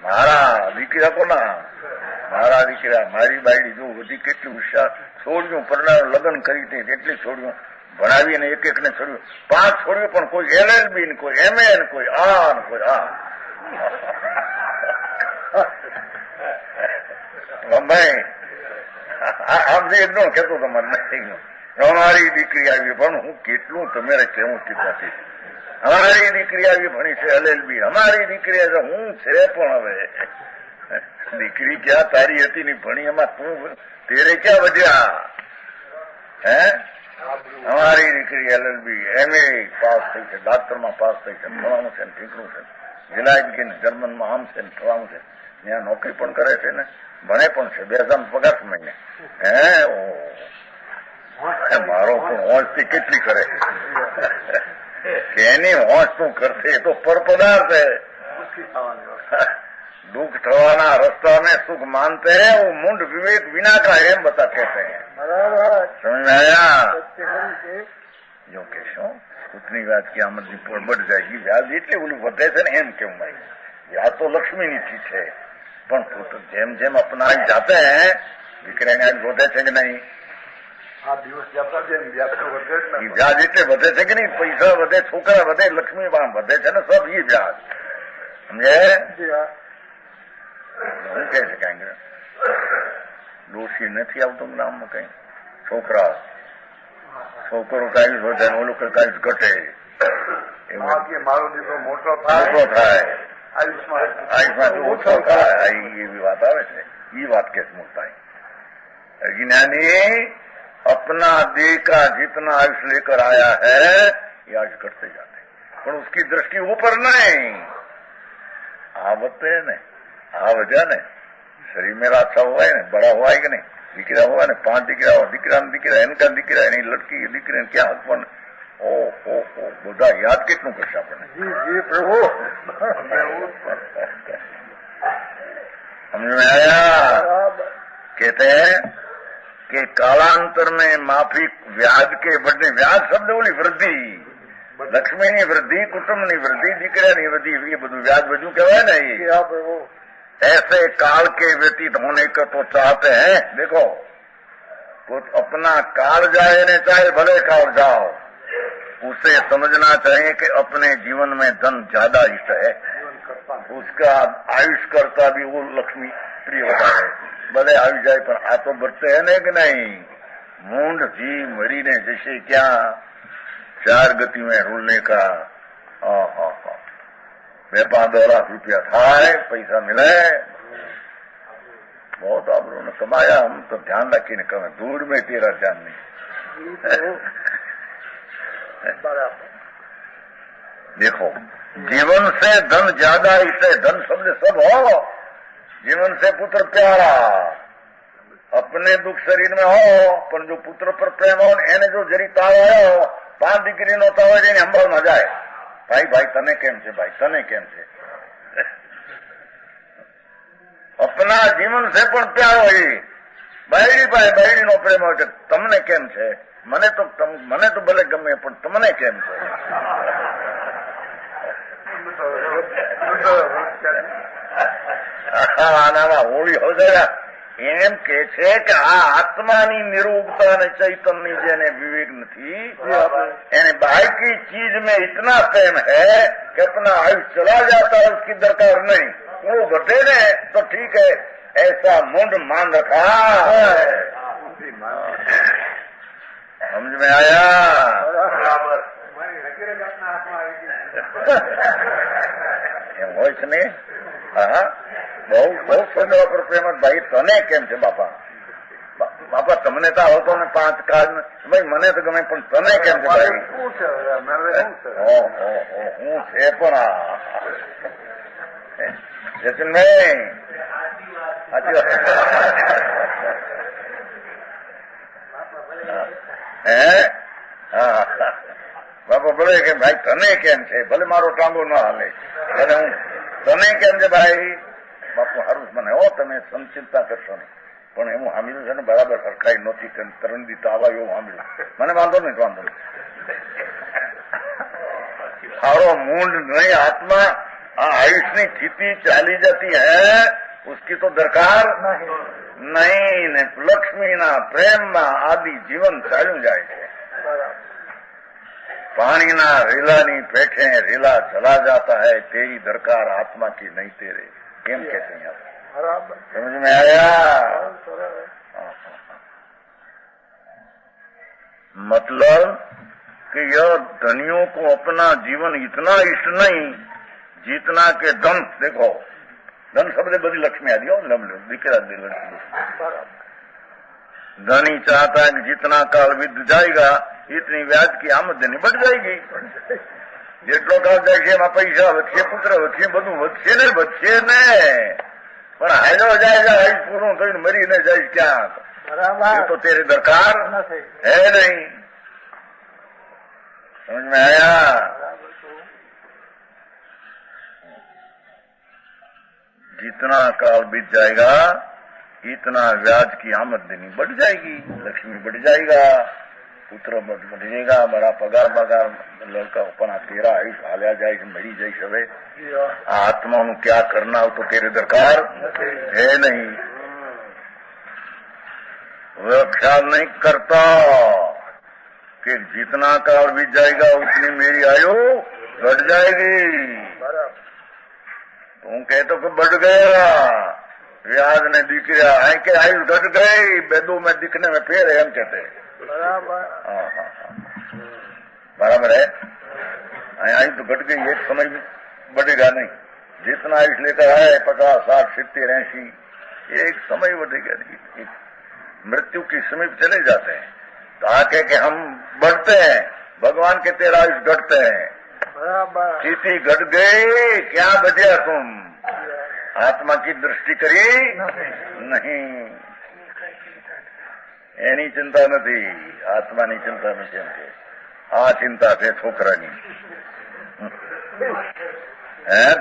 મારા દીકરા કોના? મારા દીકરા, મારી બાયડી જો બધી કેટલી હોશિયાર, છોડ્યું પરણાવ લગ્ન કરી હતી કેટલી છોડ્યું ભણાવીને એક એક ને છોડ્યું, 5 છોડ્યું પણ કોઈ LLB ને કોઈ MA ને કોઈ આ ને કોઈ આ. આમ જે એકદમ કેતો તમારે અમારી દીકરી આવી પણ હું કેટલું તમારે કેવું કીધું. અમારી દીકરી આવી ભણી છે LLB, અમારી દીકરી હું છે પણ હવે દીકરી ક્યાં તારી હતી ની ભણી એમાં તું તેરે ક્યાં વધ્યા? હે, અમારી દીકરી LLB MA પાસ થઈ છે, ડાક્ટરમાં પાસ થઈ છે, ફલાણું છે ને ઠીકરું છે, વિલાયત ને જર્મનમાં આમ છે ને ફલાણું છે, ત્યાં નોકરી પણ કરે છે ને ભણે પણ છે, 2000 પગાર મહિને. હે, મારો પણ હોંશથી કેટલી કરે કે એની હોંશ શું કરશે? એ તો પરપદાર્થ છે. दुख थवाना रास्ता में सुख मानते हैं, वो मुंड विवेक बिना का एम बता कहते हैं. समझ में आया? जो कहो ઉતની વાત કે આમાંથી બળ જાય, વ્યાજ એટલે ઓલું વધે છે ને એમ કેવું ભાઈ. વ્યાજ તો લક્ષ્મીની ચીજ છે પણ પુત્ર જેમ જેમ અપનાવી જાતે હે દીકરાને આજ વધે છે કે નહીં? વ્યાજ એટલે વધે છે કે નહીં? પૈસા વધે, છોકરા વધે, લક્ષ્મી વધે છે ને સબ એ વ્યાજ. સમજે? શું કહે છે કઈ દોષી નથી આવતો નામમાં કઈ? છોકરા છોકરો કાંઈ વધે ઓલું કાંઈ ઘટે, મારો દીકરો મોટો થાય આયુષ્માન ઓછો થાય, એવી વાત આવે છે. ये बात कैसे मुकता है? अज्ञानी अपना देह का जितना आयुष लेकर आया है ये आज घटते जाते हैं, पर उसकी दृष्टि ऊपर नहीं. आवत है ने आ वजह ने शरीर मेरा अच्छा हुआ है, बड़ा हुआ है कि नहीं? દીકરા હોવા ને 5 દીકરા હોય, દીકરા દીકરા એનકા દીકરા એની લડકી દીકરીને ક્યાં હક પણ ઓહો બધા યાદ કેટલું કરશે આપણને? પ્રભુ समझ में आया? कहते हैं कि कालांतर में माफिक व्याज के बढ़ने, व्याज शब्द बोली वृद्धि, लक्ष्मी ની વૃદ્ધિ, કુટુંબ ની વૃદ્ધિ, દીકરા ની વૃદ્ધિ, એ બધું વ્યાજ બધું કહેવાય ને. ऐसे काल के व्यतीत होने को तो चाहते हैं. देखो कुछ अपना काल जाए ने चाहे भले काल जाओ, उसे समझना चाहिए कि अपने जीवन में धन ज्यादा इष्ट है, उसका आयुष करता भी वो लक्ष्मी प्रिय होता है. भले आयुष जाए पर आ तो बढ़ते है नहीं कि नहीं? मूंड जी मरी ने जैसे क्या 4 गति में रूलने का 2-5 लाख रुपया થાય, પૈસા मिले, बहुत आप लोगों ने कमाया. हम तो ध्यान रखीने कमे, दूर में तेरा ध्यान नहीं. देखो जीवन से धन ज्यादा, इसे धन शब्द सब हो, जीवन से पुत्र प्यारा. अपने दुख शरीर में हो પણ જો પુત્ર પર પ્રેમ हो એને જો જરી તાવ આવ્યો, 5 દીકરી નો તાવ હોય એને અંબાળ માં જાય, ભાઈ ભાઈ તને કેમ છે, ભાઈ તને કેમ છે? अपना जीवन से પણ પ્યાર હોય, બાયડી ભાઈ બાયડી નો પ્રેમ હોય કે તમને કેમ છે? મને તો ભલે ગમે પણ તમને કેમ છે? આનામાં હોળી હો ગયા. એમ કે છે કે આ આત્માની નિરૂપતા અને ચૈતન્ય જેને विवेक નથી, यानी बाहर की चीज में इतना प्रेम है कि अपना आयुष चला जाता है, उसकी दरकार नहीं. वो घटे ने तो ठीक है, ऐसा मुंड मान रखा. समझ में आया? હોય છે ને? હા, બહુ સુંદર પર પ્રેમ. ભાઈ તને કેમ છે બાપા? બાપા તમને તો આવતો ને 5 કાર્ડ, ભાઈ મને તો ગમે પણ તને કેમ છે ભાઈ? હું છે પણ જતીનભાઈ સાચી વાત હે? હા બાપા બોલે કે ભાઈ તને કેમ છે? ભલે મારો ટાંગો ના હાલે, ભલે હું તને કેમ છે ભાઈ? બાપુ હારું મને હો, તમે સંચિંતા કરશો નહીં. પણ એવું સાંભળ્યું છે ને બરાબર સરખાઈ નહોતી કે તરણદી તો આવા એવું સાંભળ્યું. મને વાંધો નહીં, વાંધો નહીં. सारो मूंड नहीं आत्मा आयुष्नी स्थिति चाली जाती है, उसकी तो दरकार नहीं ने लक्ष्मी ना प्रेम ना आदि जीवन चालू जाए છે. पानी ना रेला नी पेठे रेला चला जाता है, तेरी दरकार आत्मा की नहीं तेरे. केम कहते हैं आप? समझ में आया? मतलब कि यह धनियों को अपना जीवन इतना इष्ट नहीं जितना के धन. देखो धन शब्द बड़ी लक्ष्मी आदि हो दिखेरा दे लड़की. धनी चाहता है कि जितना काल बीत जाएगा इतनी ब्याज की आमदनी बढ़ जाएगी. જેટલો કાળ જાય છે એમાં પૈસા વધશે, પુત્ર વધશે, બધું વધશે ને વધશે ને. પણ હાલો જાય આયુષ પૂરું થઈને મરીને જાય ક્યાં? ये तो तेरी दरकार है नहीं. समझ में आया? जितना काल बीत जाएगा इतना ब्याज की आमदनी बढ़ जाएगी, लक्ष्मी बढ़ जाएगा, पुत्र बढ़ जाएगा, बड़ा पगार बगार लड़का अपना तेरा आयुष हालिया जाए मरी जाए. હવે आत्मा में क्या करना हो तो तेरे दरकार है नहीं. वह ख्याल नहीं करता कि जितना काल बीत जाएगा उतनी मेरी आयु बढ़ जाएगी. तुम कहते कि बढ़ गया व्याज ने दिख रहा है कि आयु घट गई, बेदू में दिखने में फेर है, हम कहते हैं. बराबर है. आयु तो घट गई, एक समय बढ़ेगा नहीं. जितना आयुष लेकर आए 50, 60, 70, 80 एक समय बढ़ेगा नहीं. मृत्यु की समीप चले जाते हैं तो आके कि हम बढ़ते हैं, भगवान के तेरा आयुष घटते हैं. स्थिति घट गई, क्या बचा तुम? आत्मा की दृष्टि करी नहीं. એની ચિંતા નથી, આત્માની ચિંતા નથી. એમ કે આ ચિંતા છે છોકરાની.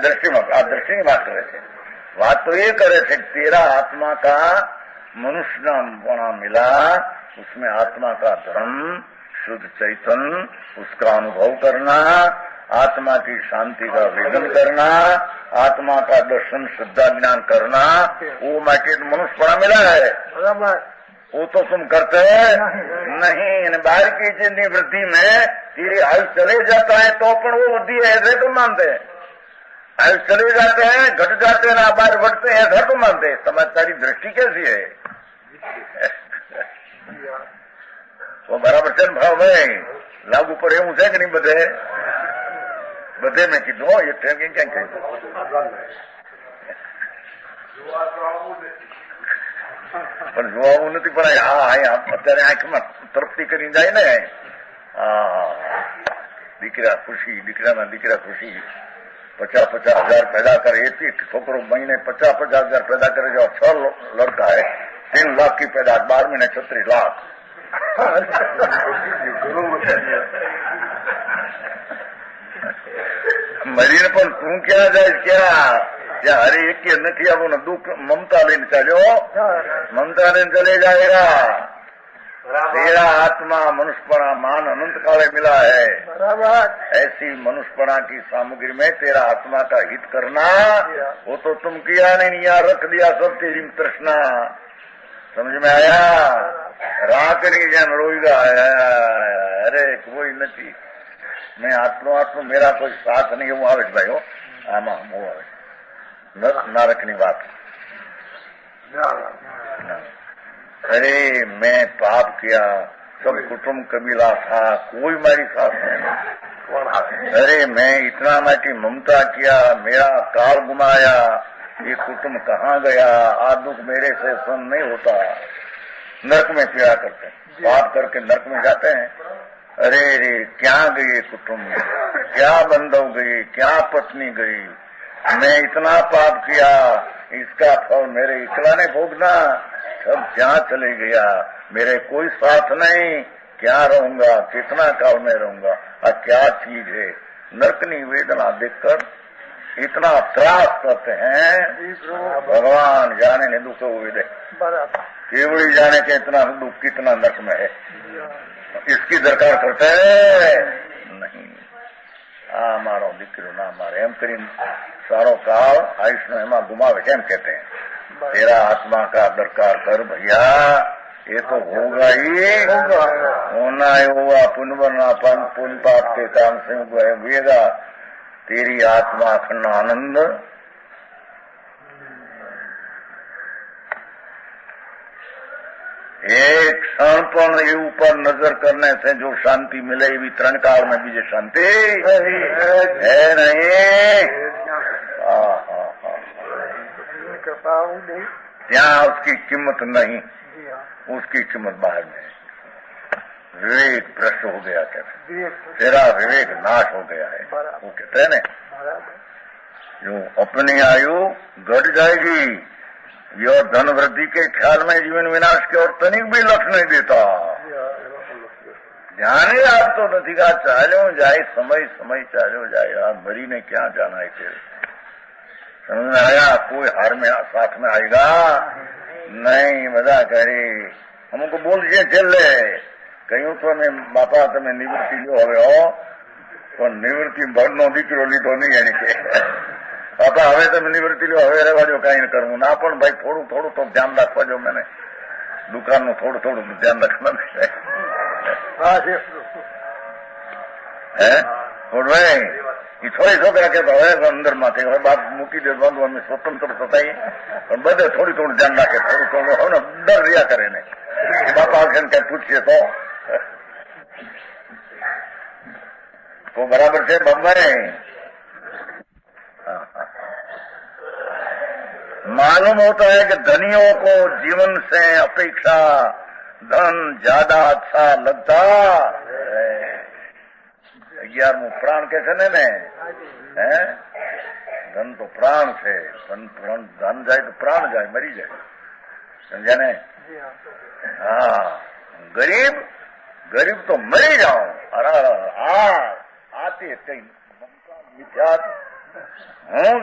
दृष्टिમાં આ दृष्टिની વાત કરે છે. વાત તો ये करे थे कि तेरा आत्मा का मनुष्यपना मिला, उसमें आत्मा का धर्म, शुद्ध चैतन्य, उसका अनुभव करना, आत्मा की शांति का वेदन करना, आत्मा का दर्शन श्रद्धा ज्ञान करना, वो माटे मनुष्यपना मिला है. वो तो तुम करते नहीं. बाहर की जितनी वृद्धि में तेरी आयु चले जाता है तो पण वो वृद्धि है ऐसे तुम मानते हैं. आयु चले जाते हैं, घट जाते हैं, बाहर बढ़ते हैं ऐसा तुम मानते हैं. तुम्हारी दृष्टि कैसी है? वो बराबर चल भाव भाई लागू पर એવું છે કે નહીં? બધે મેં કીધું એ ટ્રેનિંગ ક્યાં કહ્યું પણ જોવાનું નથી. પણ હા અત્યારે આંખમાં તરફતી કરીને જાય ને. દીકરા ખુશી, દીકરાના દીકરા ખુશી. 50-50 हजार पैदा करे. एक छोकरो महीने 50-50 हजार पैदा करे. जो 6 लड़का है 3 लाख की पैदा, 12 महीने 36 लाख. मरीने पण तू क्या जाए क्या? ત્યાં હરે એક નથી આપણને દુઃખ મમતા લઈને ચાલ્યો, મમતા લઈને चले जाएगा. तेरा आत्मा मनुष्यपणा मान अनंत काले मिला है. ऐसी मनुष्यपणा की सामग्री में तेरा आत्मा का हित करना वो तो तुम किया नहीं, यहाँ रख दिया सब तेरी तृष्णा. समझ में आया? रात नहीं जन रोएगा अरे कोई नहीं, मैं आत्मा मेरा कोई साथ नहीं. હું આવે ભાઈ હો આમાં હું આવે नारकनी बात. अरे मैं पाप किया, सब कुटुंब कबीला था, कोई मारी साथ नहीं. अरे मैं इतना माटी ममता किया, मेरा काल गुमाया, ये कुटुंब कहाँ गया? आज दुख मेरे से सहन नहीं होता. नरक में पीड़ा करते हैं, पाप करके नरक में जाते हैं. अरे रे क्या गई कुटुंब, क्या बंधु गई, क्या पत्नी गई. मैं इतना पाप किया, इसका फल मेरे इकला ने भोगना. सब जहाँ चले गया, मेरे कोई साथ नहीं. क्या रहूंगा, कितना काल में रहूंगा, और क्या चीज है? नरकनी वेदना देखकर इतना त्रास करते हैं, भगवान जाने ने दुख हुए दे, केवड़ी जाने के इतना दुख कितना नरक में है, इसकी दरकार करते नहीं। आ मारो दीकरो ना मारे एम करी सारो काल आयुष नो एमा गुमावे केम कहते हैं। तेरा आत्मा का दरकार कर भैया, ये तो होगा ही होना होगा। पुण्य पुण्य पाप के काम से हुएगा। तेरी आत्मा अखंड आनंद एक क्षण पर ये ऊपर नजर करने से जो शांति मिले भी तरण काल में भी जो शांति है नहीं। यहाँ उसकी कीमत नहीं, उसकी कीमत बाहर में। विवेक भ्रष्ट हो गया, कहते तेरा विवेक नाश हो गया है, वो कहते हैं ना। जो अपनी आयु घट जाएगी, यह धन वृद्धि के ख्याल में जीवन विनाश की और तनिक भी लक्ष्य नहीं देता। ध्यान ही आप तो नहीं का चालो जाए समय समय चालो जाए। आप मरी ने क्या जाना है तेरे, समझ में आया? कोई हार में साथ में आएगा नहीं, मजा करे। हमको बोल दिए चले कहूं तो मैं बापा તમે નિવૃત્તિ લો હવે હો, પણ નિવૃત્તિ ભરનો દીકરો લીધો નહીં એને કે બાપા હવે તમે નિવૃત્તિ લો, હવે રહેવા દો, કઈ કરવું ના, પણ ભાઈ થોડું થોડું તો ધ્યાન રાખવા જો, મને દુકાનનું થોડું થોડું ધ્યાન રાખવા હે ભાઈ એ થોડી છોકરા કે હવે અંદર માં હવે બાપ મૂકી દે બાંધુ, અમે સ્વતંત્ર થતા પણ બધે થોડી થોડું ધ્યાન રાખે, થોડું થોડું હવે ડર રહ્યા કરે ને બાપા આવશે કઈ પૂછીએ तो बराबर से बम्बई। मालूम होता है कि धनियों को जीवन से अपेक्षा धन ज्यादा अच्छा लगता है। 11वां प्राण कैसे ने है? धन तो प्राण से, धन जाए तो प्राण जाए, मरी जाए, समझा ने? हाँ, गरीब गरीब तो मरी जाओ। अरे आते कई विचार, हूँ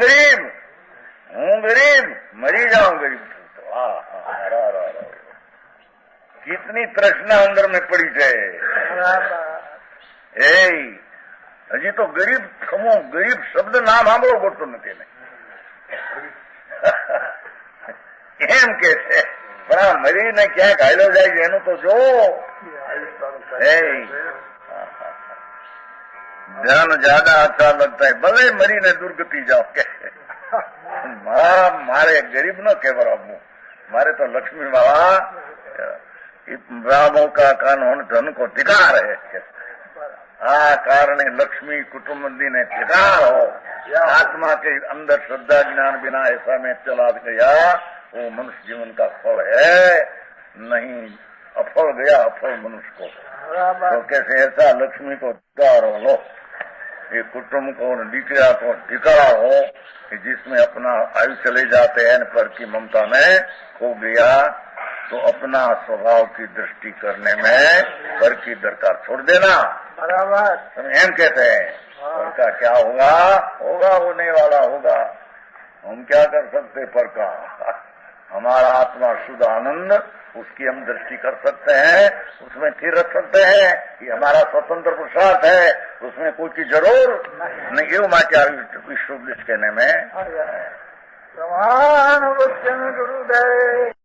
गरीब मरी जाऊं गरीब तो। कितनी तृष्णा अंदर में पड़ी है। हजी तो गरीब समूह, गरीब शब्द नाम सांभळो गोटो नथी ने एम के छे, पण आ मरीने क्या घायलो जाय एनु तो जो। ध्यान ज्यादा अच्छा लगता है, भले मरी ने दुर्गति जाओ के मारे गरीब न केवरा, मारे तो लक्ष्मी बाबा ब्राह्मणों का कानून धन को धिकार है। आ कारण लक्ष्मी कुटुंब ने धिकार हो, आत्मा के अंदर श्रद्धा ज्ञान बिना ऐसा में चला गया, वो मनुष्य जीवन का फल है नहीं। अफल गया अफल मनुष्य को, तो कैसे ऐसा लक्ष्मी को धिकार हो लो, ये कुटुंब को दीकरा को धिकार हो कि जिसमें अपना आयु चले जाते हैं पर की ममता में खो गया, तो अपना स्वभाव की दृष्टि करने में पर की दरकार छोड़ देना। बराबर एम कहते हैं, पर का क्या होगा, होगा होने वाला होगा, हम क्या कर सकते पर का। हमारा आत्मा शुद्ध आनंद, उसकी हम दृष्टि कर सकते हैं, उसमें स्थिर रख सकते हैं, ये हमारा स्वतंत्र पुरुषार्थ है, उसमें कोई की जरूर नहीं। ये क्या विश्व कहने में गुरुदेव